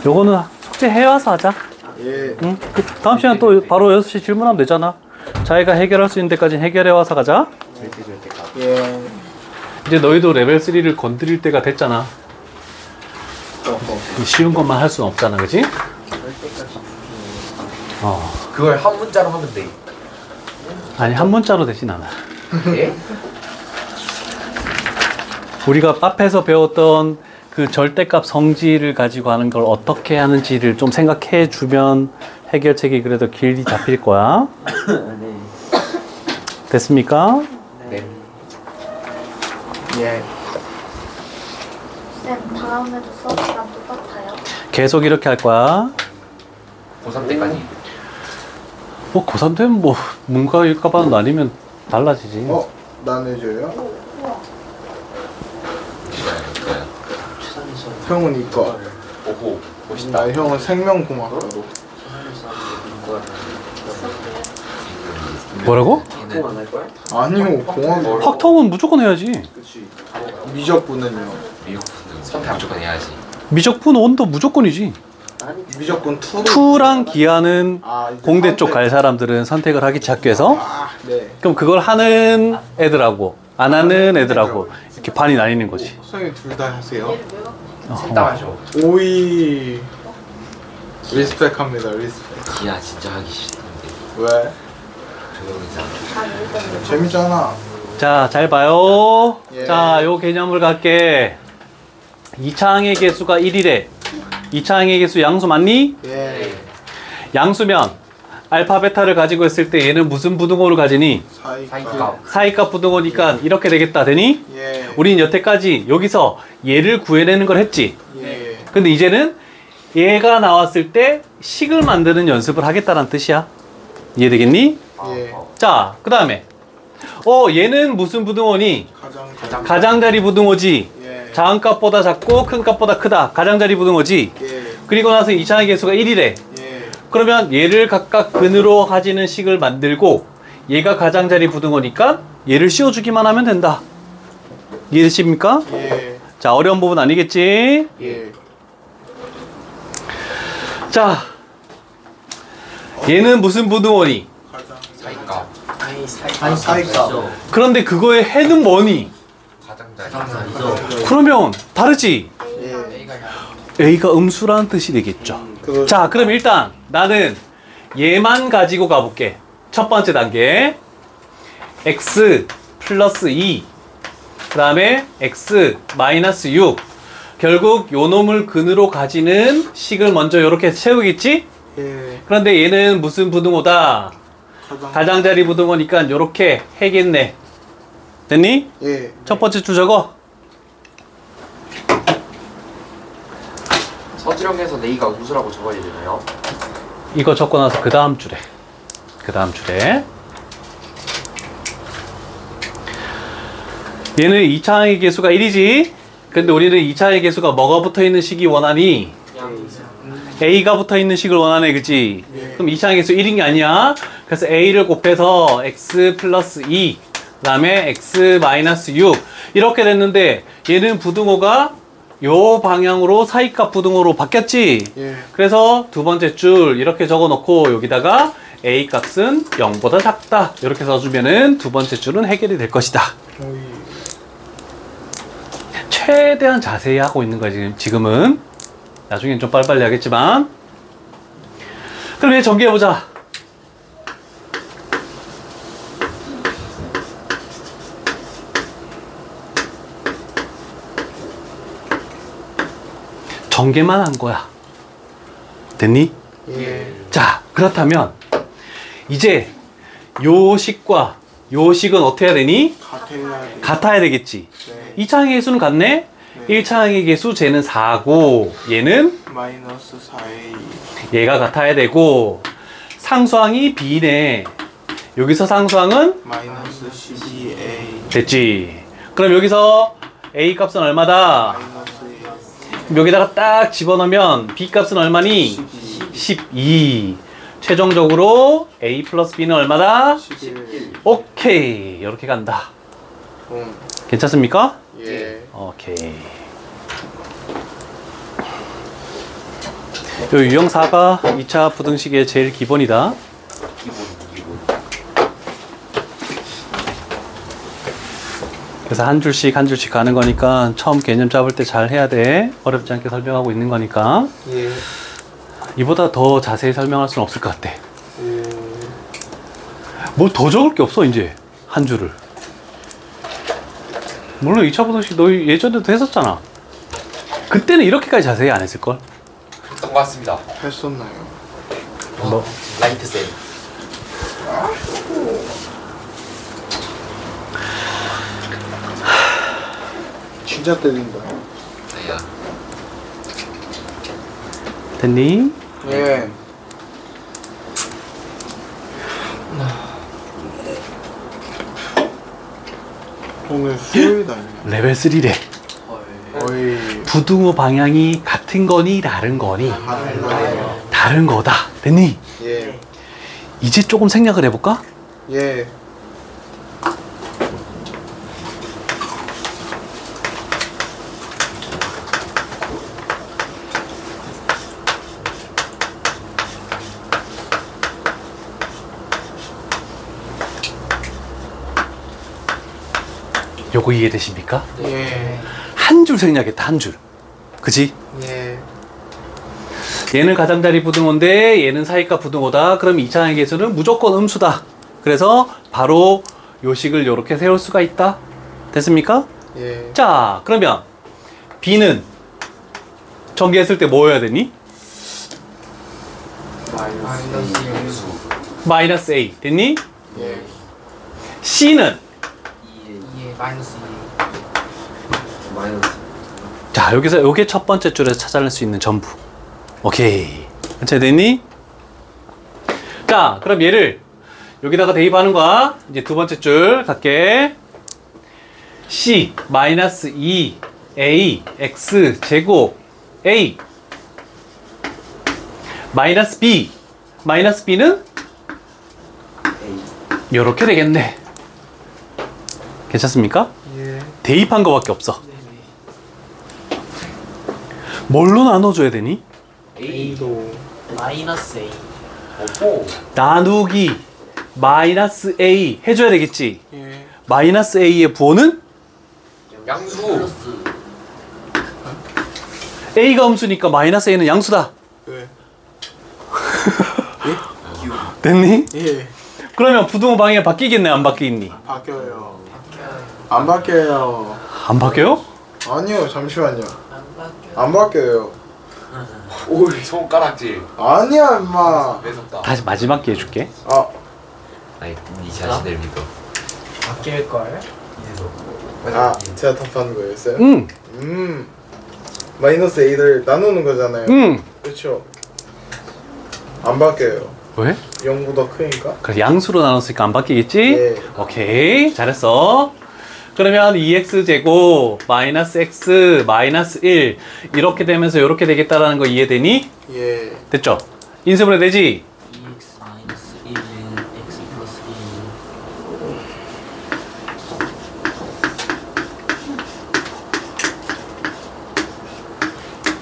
요거는 숙제 해와서 하자. 예. 응? 그 다음 시간 또 바로 6시 질문하면 되잖아. 자기가 해결할 수 있는 데까지 해결해와서 가자. 예. 이제 너희도 레벨 3를 건드릴 때가 됐잖아. 쉬운 것만 할 수는 없잖아, 그치? 그걸 한 문자로 하면 돼. 아니, 한 문자로 되진 않아. 예? 우리가 앞에서 배웠던 그 절대값 성질을 가지고 하는 걸 어떻게 하는지를 좀 생각해 주면 해결책이 그래도 길이 잡힐 거야. 네. 됐습니까? 네. 예. 쌤, 다음에도 수업시간 똑같아요? 계속 이렇게 할 거야. 고3 때까지. 뭐 고3 되면 뭐 문과 일과반 나뉘면 달라지지. 어? 나눠줘요? 형은 이과. 오호. 멋있다. 나 형은 생명공학과로. 뭐라고? 그거 안할 거야? 아니요, 공학. 확통은 무조건 해야지. 그치. 미적분은요? 미국분은 선택 무조건 해야지. 미적분 원도 무조건이지. 미적분 2로. 투랑 기하는 아, 이제 공대 쪽 선택. 갈 사람들은 선택을 하기 학교에서. 아, 네. 그럼 그걸 하는 애들하고 안 하는 애들하고 이렇게 반이 나뉘는 거지. 선생님 둘 다 하세요? 셋 다 하죠. 오이. 리스펙합니다, 리스펙. 기아 진짜 하기 싫던데. 왜? 조용히자. 재밌잖아. 자, 잘 봐요. 예. 자, 요 개념을 갈게. 2차항의 개수가 1이래. 2차항의 개수 양수 맞니? 예. 양수면 알파 베타를 가지고 있을 때 얘는 무슨 부등호를 가지니? 사이가. 사이값 부등호니까 이렇게 되겠다. 되니? 예. 우린 여태까지 여기서 얘를 구해내는 걸 했지. 예. 근데 이제는 얘가 나왔을 때 식을 만드는 연습을 하겠다는 뜻이야. 이해되겠니? 예. 자, 그 다음에 얘는 무슨 부등호니? 가장. 가장자리 부등호지. 예. 작은 값보다 작고 큰 값보다 크다. 가장자리 부등호지. 예. 그리고 나서 이차항의 개수가 1이래. 예. 그러면 얘를 각각 근으로 가지는 식을 만들고 얘가 가장자리 부등호니까 얘를 씌워주기만 하면 된다. 이해되십니까? 예. 자, 어려운 부분 아니겠지? 예. 자, 얘는 무슨 부등호니? 가장. 사이값. 사이값. 그런데 그거의 해는 뭐니? 가장자리. 가장자리죠. 그러면 다르지? 예. A가 음수라는 뜻이 되겠죠. 그거. 자, 그럼 일단 나는 얘만 가지고 가볼게. 첫 번째 단계 x 플러스 2, 그 다음에 x 마이너스 6. 결국 요 놈을 근으로 가지는 식을 먼저 이렇게 채우겠지? 예. 그런데 얘는 무슨 부등호다? 가장. 가장자리 부등호니까 이렇게 해겠네. 됐니? 예. 첫 번째 줄 적어. 서술형에서 A가 음수라고 적어야 되나요? 이거 적고 나서 그 다음 줄에 얘는 2차항의 개수가 1이지. 근데 우리는 2차항의 개수가 뭐가 붙어있는 식이 원하니? A가 붙어있는 식을 원하네, 그치? 그럼 2차항의 개수 1인 게 아니야. 그래서 A를 곱해서 x 플러스 2, 그 다음에 x 마이너스 6 이렇게 됐는데 얘는 부등호가 요 방향으로 사이값 부등호로 바뀌었지. 예. 그래서 두 번째 줄 이렇게 적어 놓고 여기다가 A 값은 0보다 작다 이렇게 써주면은 두 번째 줄은 해결이 될 것이다. 오이. 최대한 자세히 하고 있는 거야 지금은. 나중엔 좀 빨리빨리 하겠지만. 그럼 얘 전개해보자. 전개만 한 거야. 됐니? 예. 자, 그렇다면 이제 요 식과 요 식은 어떻게 해야 되니? 같아야 돼. 같아야 되겠지. 네. 2차항의 개수는 같네? 네. 1차항의 개수 쟤는 4고 얘는 마이너스 4A. 얘가 같아야 되고 상수항이 B네. 여기서 상수항은 마이너스 12A. 됐지. 그럼 여기서 A 값은 얼마다? 마이너스 여기다가 딱 집어넣으면 B 값은 얼마니? 12. 최종적으로 A 플러스 B는 얼마다? 11. 오케이. 이렇게 간다. 괜찮습니까? 예. 오케이. 요 유형4가 2차 부등식의 제일 기본이다. 기본. 그래서 한 줄씩 가는 거니까 처음 개념 잡을 때 잘 해야 돼. 어렵지 않게 설명하고 있는 거니까. 예. 이보다 더 자세히 설명할 수는 없을 것 같아. 예. 뭘 더 적을 게 없어 이제 한 줄을. 물론 2차 부등식 너 예전에도 했었잖아. 그때는 이렇게까지 자세히 안 했을걸? 그런 것 같습니다. 했었나요? 뭐? 라이트 쌤. 진짜 때린다. 됐니? 예. 오늘 수요일도 아니야. 레벨 3래. 어이. 부등호 방향이 같은 거니 다른 거니? 다른 거예요. 다른 거다. 됐니? 예. 이제 조금 생략을 해볼까? 예. 요거 이해되십니까? 예. 한 줄 생략했다, 한 줄. 그지? 예. 얘는 가장자리 부등호인데 얘는 사이값 부등호다. 그럼 2차항의 개수는 무조건 음수다. 그래서 바로 요 식을 요렇게 세울 수가 있다. 됐습니까? 예. 자, 그러면 B는 전개했을 때 뭐 해야 되니? 마이너스 A. 됐니? 예. C는 마이너스. 자, 여기서 요게 첫 번째 줄에서 찾아낼 수 있는 전부. 오케이. 괜찮아, 됐니? 자, 그럼 얘를 여기다가 대입하는 거야. 이제 두 번째 줄 갈게. C 마이너스 2 A X 제곱 A 마이너스 B 마이너스 B는 요렇게 되겠네. 괜찮습니까? 예. 대입한 거밖에 없어. 뭘로 나눠줘야 되니? A도. 마이너스 A. 오. 나누기 마이너스 A 해줘야 되겠지. 예. 마이너스 A의 부호는 양수. 플러스 A가 음수니까 마이너스 A는 양수다. 네. 됐니? 예. 그러면 부등호 방향이 바뀌겠네, 안 바뀌겠니? 바뀌어요. 안 바뀌어요. 안 바뀌어요? 아니요, 잠시만요. 안 바뀌어. 안 바뀌어요. 오, 손가락질. 아니야, 임마. 매섭다. 다시 마지막 기회 줄게. 아, 아니 네 자신을 믿어. 바뀔 걸. 아, 제가 답하는 거였어요? 응, 마이너스 A를 나누는 거잖아요. 응. 그렇죠. 안 바뀌어요. 왜? 0보다 크니까. 그래, 양수로 나눴으니까 안 바뀌겠지? 예. 오케이, 잘했어. 그러면 2x제곱 마이너스 x 마이너스 1 이렇게 되면서 이렇게 되겠다라는 거 이해되니? 예. 됐죠? 인수분해 되지? 2x 마이너스 1은 x 플러스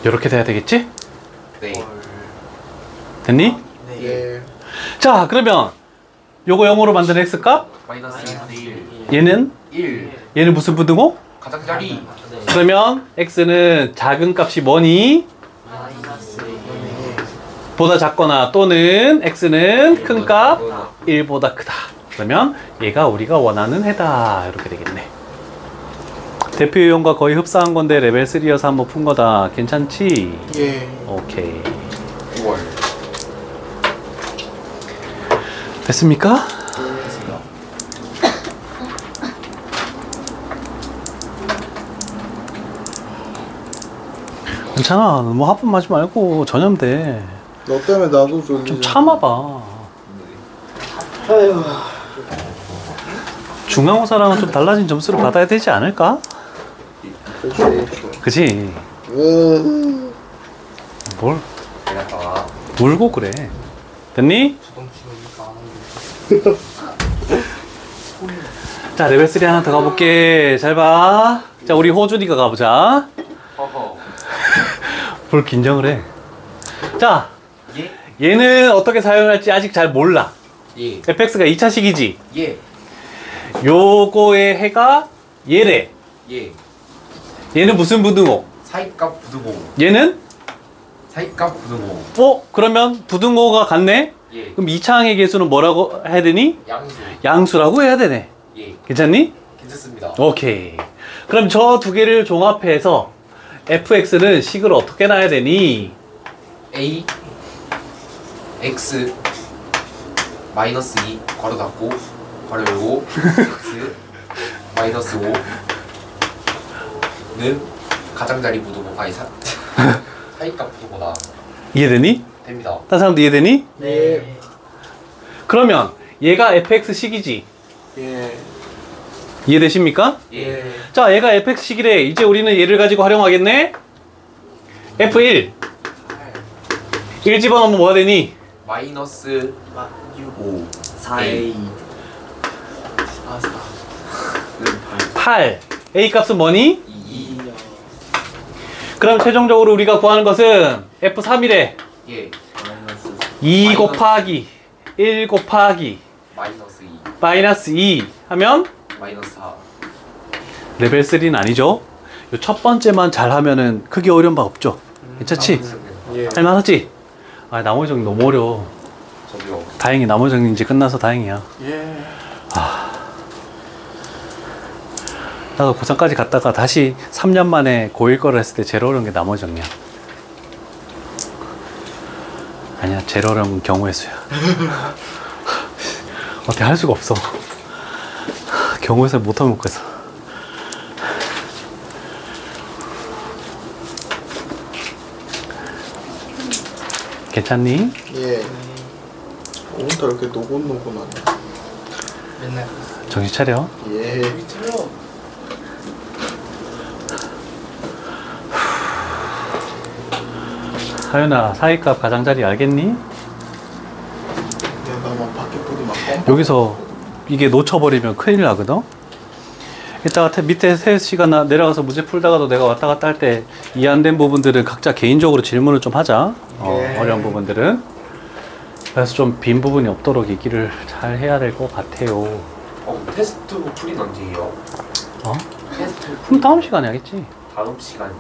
1. 이렇게 돼야 되겠지? 네. 됐니? 예. 자, 그러면 요거 0으로 만든 x값? 마이너스 1. 얘는? 1. 얘는 무슨 부등호? 가장자리. 네. 그러면 x는 작은 값이 뭐니? 마이너스 1. 보다 작거나 또는 x는 큰 값 1보다 크다. 그러면 얘가 우리가 원하는 해다. 이렇게 되겠네. 대표 유형과 거의 흡사한 건데 레벨 3여서 한번 푼 거다. 괜찮지? 예. 오케이. 9월. 됐습니까? 괜찮아. 너무 하품하지 말고 전염돼. 너 때문에 나도 졸리잖아. 좀 참아봐. 아유. 중간고사랑은 좀 달라진 점수를 받아야 되지 않을까? 그렇죠. 그치? 뭘 내가 울고 그래. 됐니? 자, 레벨 3 하나 더 가볼게. 잘 봐. 자, 우리 호준이가 가보자. 허허. 뭘 긴장을 해. 자, 예. 얘는 어떻게 사용할지 아직 잘 몰라. 예. fx가 2차식이지. 예. 요거의 해가 얘래. 예. 얘는 무슨 부등호? 사이값 부등호. 얘는? 사이값 부등호. 그러면 부등호가 같네? 예. 그럼 2차항의 개수는 뭐라고 해야 되니? 양수. 양수라고 해야 되네. 예. 괜찮니? 괜찮습니다. 오케이. 그럼 저 두 개를 종합해서 fx는 식을 어떻게 놔야 되니? A X 마이너스 2 괄호 닫고 괄호 열고 X 마이너스 5는 가장자리 부등호 사이값 부등호다. 이해되니? 됩니다. 다른 사람도 이해되니? 예. 그러면 얘가 fx식이지. 예. 이해되십니까? 예. 자, 얘가 fx식이래. 이제 우리는 얘를 가지고 활용하겠네? f1 1 집어넣으면 뭐가 되니? 마이너스 5 4A. 8 a 값은 뭐니? 2 그럼 최종적으로 우리가 구하는 것은 f3이래. 예. 2 곱하기 1 곱하기 마이너스 2 마이너스 2 하면 마이너스 4 레벨 3는 아니죠. 요 첫 번째만 잘하면은 크게 어려운 바 없죠. 괜찮지? 예. 할만하지? 아, 나머지 정리 너무 어려워. 저기요. 다행히 나머지 정리 이제 끝나서 다행이야. 예. 나도 고3까지 갔다가 다시 3년 만에 고1 거를 했을 때 제일 어려운 게 나머지 정리야. 아니야, 제일 어려운 건 경우의 수야. 어떻게 할 수가 없어. 경우의 수 못하면 못 가서. 괜찮니? 예. 오늘따라 이렇게 노곤노곤하네. 맨날 그랬어. 정신 차려. 예. 미쳐요. 하윤아, 사이값 가장자리 알겠니? 나만 밖에 보기 막 여기서 이게 놓쳐버리면 큰일 나거든? 이따가 밑에 3시간 내려가서 문제 풀다가도 내가 왔다 갔다 할 때 이해 안 된 부분들은 각자 개인적으로 질문을 좀 하자. 예. 어려운 부분들은. 그래서 좀 빈 부분이 없도록 얘기를 잘 해야 될 것 같아요. 테스트 풀이 언제예요? 어? 테스트 그럼 다음 시간에 하겠지. 다음 시간.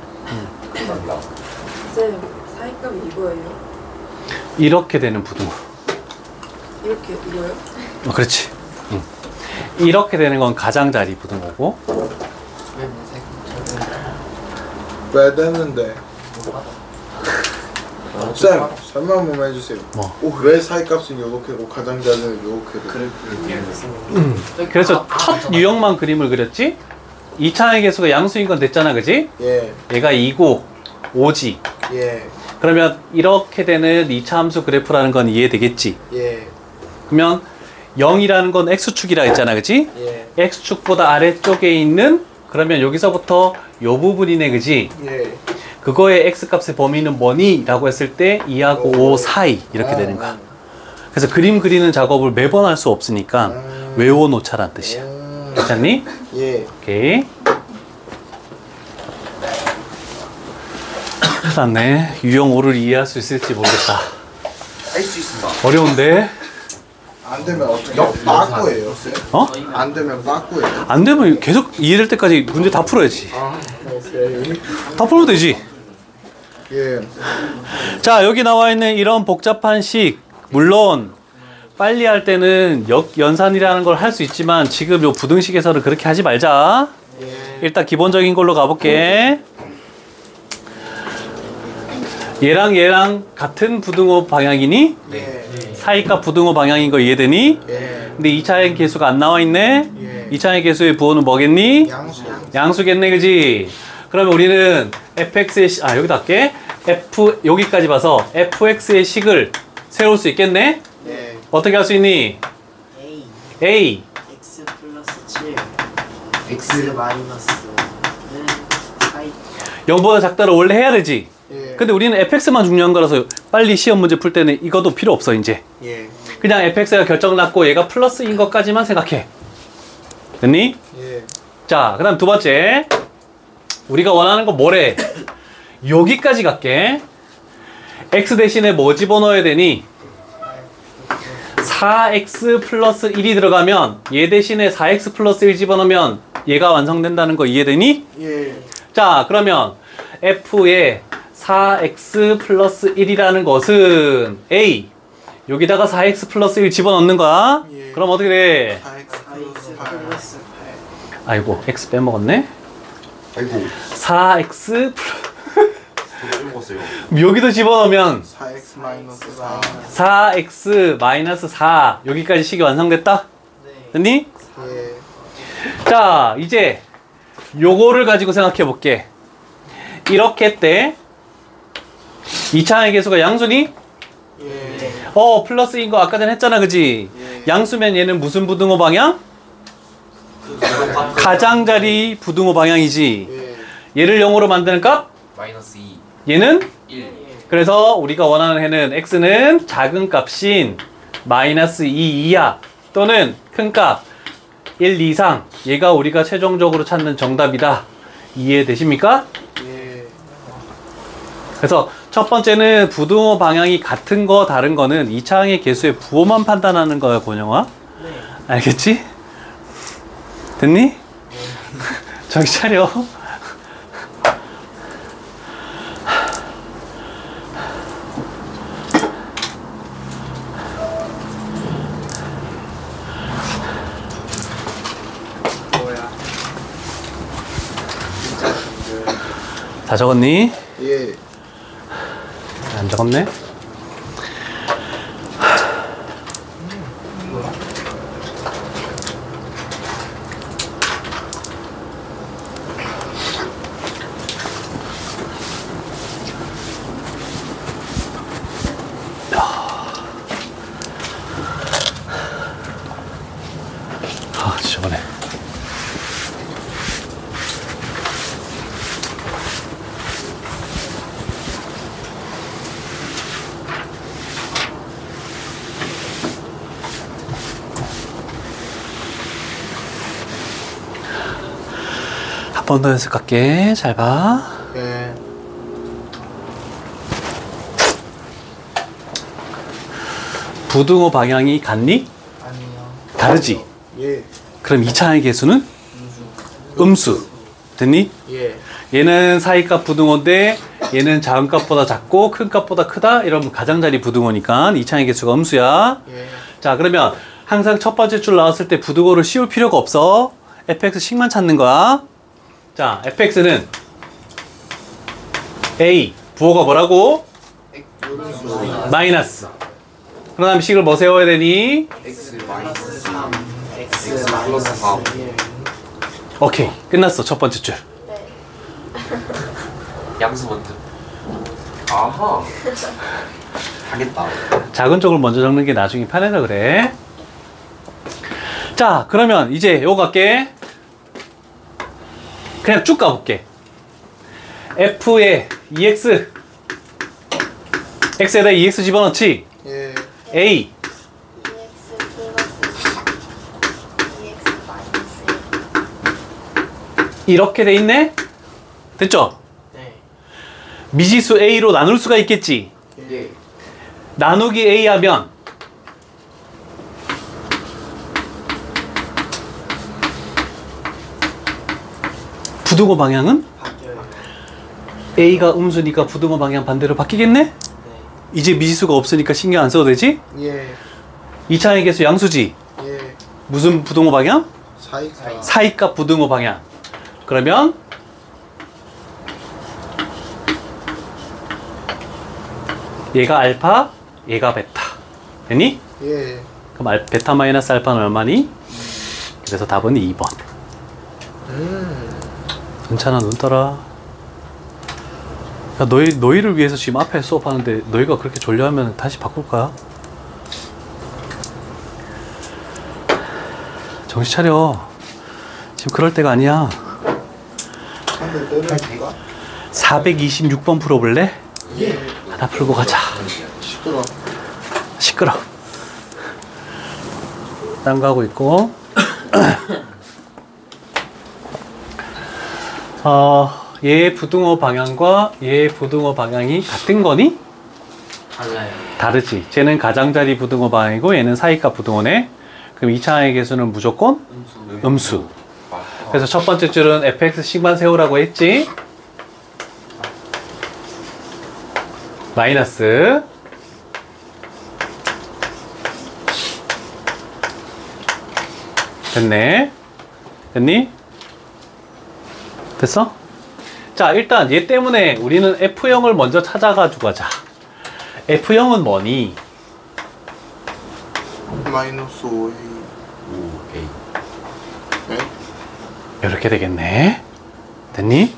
감사합니다. 쌤, 사이값이 이거예요? 이렇게 되는 부등호. 이렇게 이거요? 그렇지. 응. 이렇게 되는 건 가장자리 부등호고, 왜 됐는데? 쌤, 설명 한 번만 해주세요. 뭐? 왜 사이값은 요렇게고 가장자리는 요렇게고? 그래서 첫 유형만 그림을 그렸지? 2차의 개수가 양수인 건 됐잖아, 그지? 예, 얘가 2고 5지. 예, 그러면 이렇게 되는 2차 함수 그래프라는 건 이해되겠지? 예, 그러면 0이라는 건 x축이라 했잖아, 그지? 예, x축보다 아래쪽에 있는, 그러면 여기서부터 요 부분이네, 그지? 예. 그거의 x값의 범위는 뭐니? 라고 했을 때 2하고 5 사이 이렇게 되는 거야. 그래서 그림 그리는 작업을 매번 할 수 없으니까 외워놓자란 뜻이야. 괜찮니? 예. 오케이. 큰일 났네. 유형 5를 이해할 수 있을지 모르겠다. 할 수 있습니다. 어려운데? 안 되면 어떻게? 빠꾸예요, 쌤? 어? 안 되면 빠꾸예요. 안 되면 계속 이해될 때까지 문제 다 풀어야지. 오케이. 다 풀어도 되지. 예. 자, 여기 나와 있는 이런 복잡한 식, 물론 빨리 할 때는 역연산이라는 걸 할 수 있지만 지금 요 부등식에서는 그렇게 하지 말자. 일단 기본적인 걸로 가볼게. 얘랑 얘랑 같은 부등호 방향이니? 예. 사이값 부등호 방향인 거 이해되니? 예. 근데 2차의 개수가 안 나와 있네? 예. 2차의 개수의 부호는 뭐겠니? 양수. 양수겠네, 그지? 그러면 우리는 fx의 여기다 할게. 여기까지 봐서 fx의 식을 세울 수 있겠네? 예. 어떻게 할 수 있니? A a X 플러스 7 X 마이너스 사이 0보다 작다를 원래 해야 되지. 예. 근데 우리는 fx만 중요한 거라서 빨리 시험 문제 풀 때는 이것도 필요 없어, 이제. 예. 그냥 fx가 결정 났고 얘가 플러스인 것까지만 생각해. 됐니? 예. 자, 그 다음 두 번째. 우리가 원하는 건 뭐래? 여기까지 갈게. x 대신에 뭐 집어넣어야 되니? 4x 플러스 1이 들어가면 얘 대신에 4x 플러스 1 집어넣으면 얘가 완성된다는 거 이해되니? 예. 자, 그러면 f의 4x 플러스 1이라는 것은 a 여기다가 4x 플러스 1 집어넣는 거야. 예. 그럼 어떻게 돼? 4x 플러스 8 아이고, x 빼먹었네. 아이고 4x 먹었어요. 여기도 집어넣으면 4x 마이너스 4. 4x 마이너스 4 여기까지 식이 완성됐다? 됐니? 예. 자, 이제 요거를 가지고 생각해 볼게. 이렇게 했대. 2차의 개수가 양수니? 예. 플러스인 거 아까 전에 했잖아, 그지? 예. 양수면 얘는 무슨 부등호 방향? 가장자리 부등호 방향이지. 예. 얘를 0으로 만드는 값? 마이너스 2 얘는? 1 그래서 우리가 원하는 해는 x는 작은 값인 마이너스 2 이하 또는 큰 값 1 이상, 얘가 우리가 최종적으로 찾는 정답이다. 이해되십니까? 예. 그래서 첫 번째는 부등호 방향이 같은 거 다른 거는 2차항의 개수의 부호만 판단하는 거야, 권영아. 알겠지? 됐니? 정신 차려. 뭐야? 다 적었니? 예. 안 적었네? 번 더 연습할게. 잘 봐. 예. 부등호 방향이 같니? 아니요. 다르지? 예. 그럼 2차의 개수는? 음수. 됐니? 예. 얘는 사이값 부등호인데 얘는 작은 값보다 작고 큰 값보다 크다? 이러면 가장자리 부등호니까 2차의 개수가 음수야. 예. 자, 그러면 항상 첫 번째 줄 나왔을 때 부등호를 씌울 필요가 없어. fx식만 찾는 거야. 자, fx는 a, 부호가 뭐라고? 마이너스. 그 다음 식을 뭐 세워야 되니? X 마이너스 3. X 플러스 4. 오케이, 끝났어. 첫 번째 줄. 네. 양수 먼저. 아하. 하겠다. 작은 쪽을 먼저 적는 게 나중에 편해서 그래. 자, 그러면 이제 요거 갈게. 그냥 쭉 가볼게. f에 EX, x에다 EX 집어넣지. 예. A, EX 플러스 EX 마이너스 이렇게 돼 있네? 됐죠? 네. 미지수 A로 나눌 수가 있겠지. 예. 나누기 A 하면 부등호 방향은? 바뀌어요. A가 음수니까 부등호 방향 반대로 바뀌겠네? 네. 이제 미지수가 없으니까 신경 안 써도 되지? 예. 2차의 개수 양수지? 예. 무슨 부등호 방향? 사이가. 사이값 부등호 방향. 그러면 얘가 알파, 얘가 베타. 됐니? 예. 그럼 베타 마이너스 알파는 얼마니? 그래서 답은 2번. 괜찮아, 눈 떠라. 야, 너희를 위해서 지금 앞에 수업하는데 너희가 그렇게 졸려하면 다시 바꿀 거야. 정신 차려. 지금 그럴 때가 아니야. 한대 때려줄까? 426번 풀어볼래? 예. 하나 풀고 가자. 시끄러. 시끄러. 딴 거 하고 있고. 얘 부등호 방향과 얘 부등호 방향이 같은 거니? 달라요. 다르지. 쟤는 가장자리 부등호 방향이고 얘는 사이값 부등호네. 그럼 2차의 개수는 무조건 음수. 그래서 첫 번째 줄은 fx식만 세우라고 했지. 마이너스 됐네. 됐니? 됐어? 자, 일단 얘 때문에 우리는 F형을 먼저 찾아가지고 가자. F형은 뭐니? 마이너스 5A. 오케이. 네? 이렇게 되겠네. 됐니?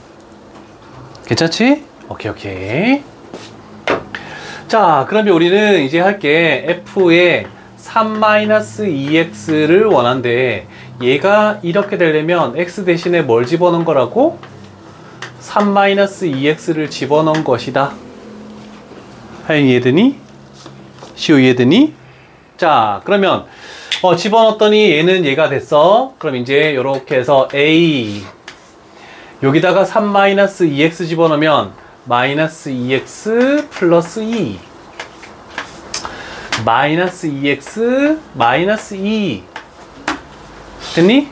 괜찮지? 오케이, 오케이. 자, 그러면 우리는 이제 할게. F에 3-2x를 원한대. 얘가 이렇게 되려면 x 대신에 뭘 집어넣은 거라고? 3-2x를 집어넣은 것이다. 하영 이해되니? 시우 이해되니? 자, 그러면 집어넣었더니 얘는 얘가 됐어. 그럼 이제 이렇게 해서 a 여기다가 3-2x 집어넣으면 마이너스 2x 플러스 2 마이너스 2x 마이너스 2 됐니?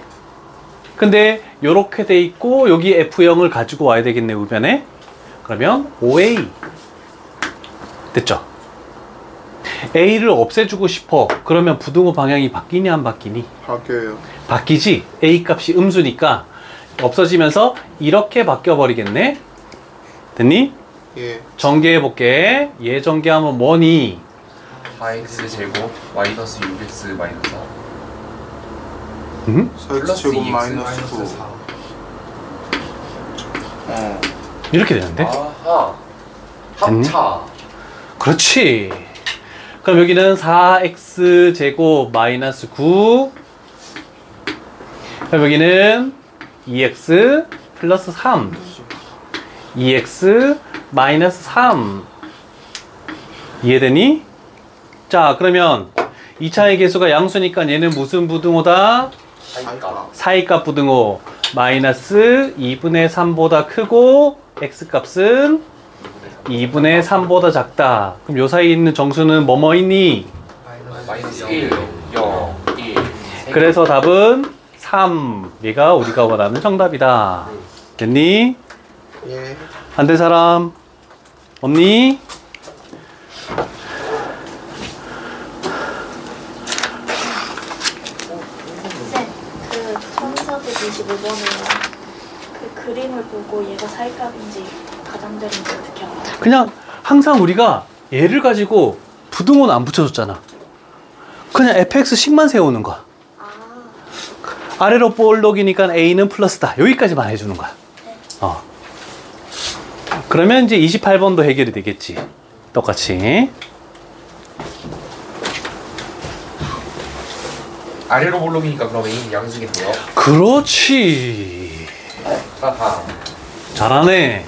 근데 요렇게 돼 있고 여기 F형을 가지고 와야 되겠네, 우변에. 그러면 5A 됐죠? A를 없애주고 싶어. 그러면 부등호 방향이 바뀌니 안 바뀌니? 바뀌어요. 바뀌지? A 값이 음수니까 없어지면서 이렇게 바뀌어 버리겠네. 됐니? 예. 전개해 볼게. 얘 전개하면 뭐니? 4x 제곱 마이너스 6x 마이너스 4. 응? 설치 제곱 EX 마이너스 9. 4. 이렇게 되는데? 아하. 됐니? 합차. 그렇지. 그럼 여기는 4x 제곱 마이너스 9. 그럼 여기는 2x 플러스 3. 2x 마이너스 3. 이해되니? 자, 그러면 2차의 개수가 양수니까 얘는 무슨 부등호다? 사이값. 사이값 부등호 마이너스 2분의 3보다 크고 x값은 2분의 3보다 작다. 그럼 요 사이에 있는 정수는 뭐뭐 있니? 마이너스 1, 0, 1. 그래서 답은 3. 얘가 우리가 원하는 정답이다. 됐니? 예. 안 된 사람? 없니? 쌤, 그 1425번에 그 그림을 보고 얘가 사이값인지 가장자리인지 어떻게 알아요? 그냥 항상 우리가 얘를 가지고 부등호는 안 붙여줬잖아. 그냥 fx식만 세우는 거야. 아, 아래로 볼록이니까 a는 플러스다. 여기까지만 해주는 거야. 그러면 이제 28번도 해결이 되겠지. 똑같이. 아래로 볼록이니까 그럼 A는 양수겠네요. 그렇지. 하하. 잘하네.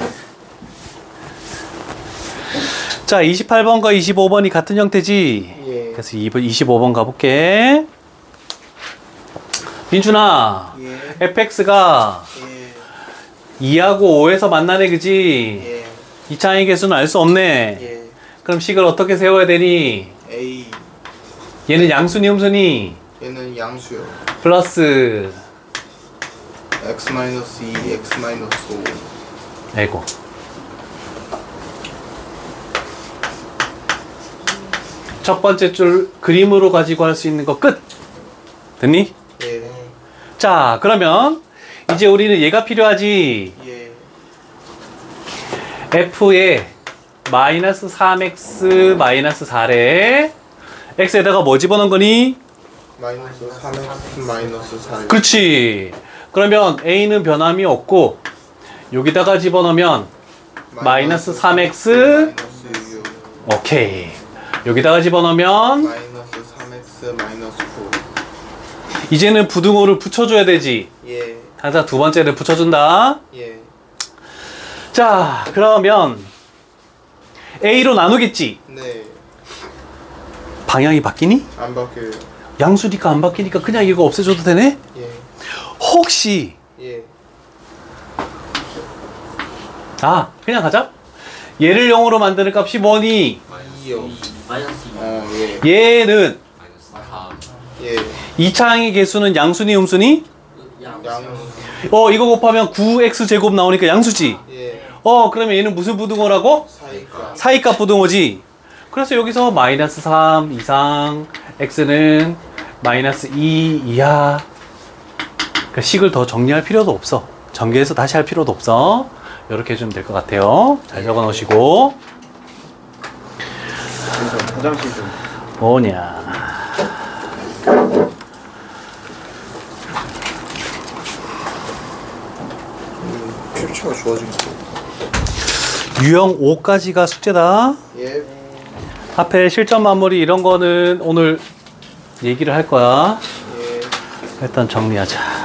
자, 28번과 25번이 같은 형태지? 예. 그래서 25번 가볼게. 민준아, 예. fx가 예. 2하고 5에서 만나네, 그지? 예. 이차의 개수는 알 수 없네. 예. 그럼 식을 어떻게 세워야 되니? A. 얘는 양수니 음수니? 얘는 양수요. 플러스 x-2, x-5. 아이고. 첫 번째 줄 그림으로 가지고 할 수 있는 거 끝! 됐니? 예. 자, 그러면 이제 우리는 얘가 필요하지. 예. f에 마이너스 3x 마이너스 4래. x에다가 뭐 집어넣은 거니? 마이너스 3x 마이너스 4. 그렇지. 그러면 a는 변함이 없고 여기다가 집어넣으면 마이너스 3x 마이너스 6. 오케이. 여기다가 집어넣으면 마이너스 3x 마이너스 9. 이제는 부등호를 붙여줘야 되지. 예. 항상 두 번째를 붙여준다. 예. 자, 그러면 a로 나누겠지. 네. 방향이 바뀌니? 안 바뀌어요. 양수니까 안 바뀌니까 그냥 이거 없애줘도 되네? 예. 혹시 예. 그냥 가자. 얘를 0으로 만드는 값이 뭐니? 2요. 마이너스 2. 예. 얘는 마이너스 3. 예. 2차항의 개수는 양수니 음수니? 양수. 이거 곱하면 9x제곱 나오니까 양수지. 예. 그러면 얘는 무슨 부등호라고? 사이가. 사이값 부등호지. 그래서 여기서 마이너스 3 이상 x는 마이너스 2 이하. 그러니까 식을 더 정리할 필요도 없어. 전개해서 다시 할 필요도 없어. 이렇게 해주면 될 것 같아요. 잘 적어 놓으시고. 화장실 좀. 뭐냐. 캡처가 좋아진 거. 유형 5까지가 숙제다. 예. 앞에 실전 마무리 이런 거는 오늘 얘기를 할 거야. 예. 일단 정리하자.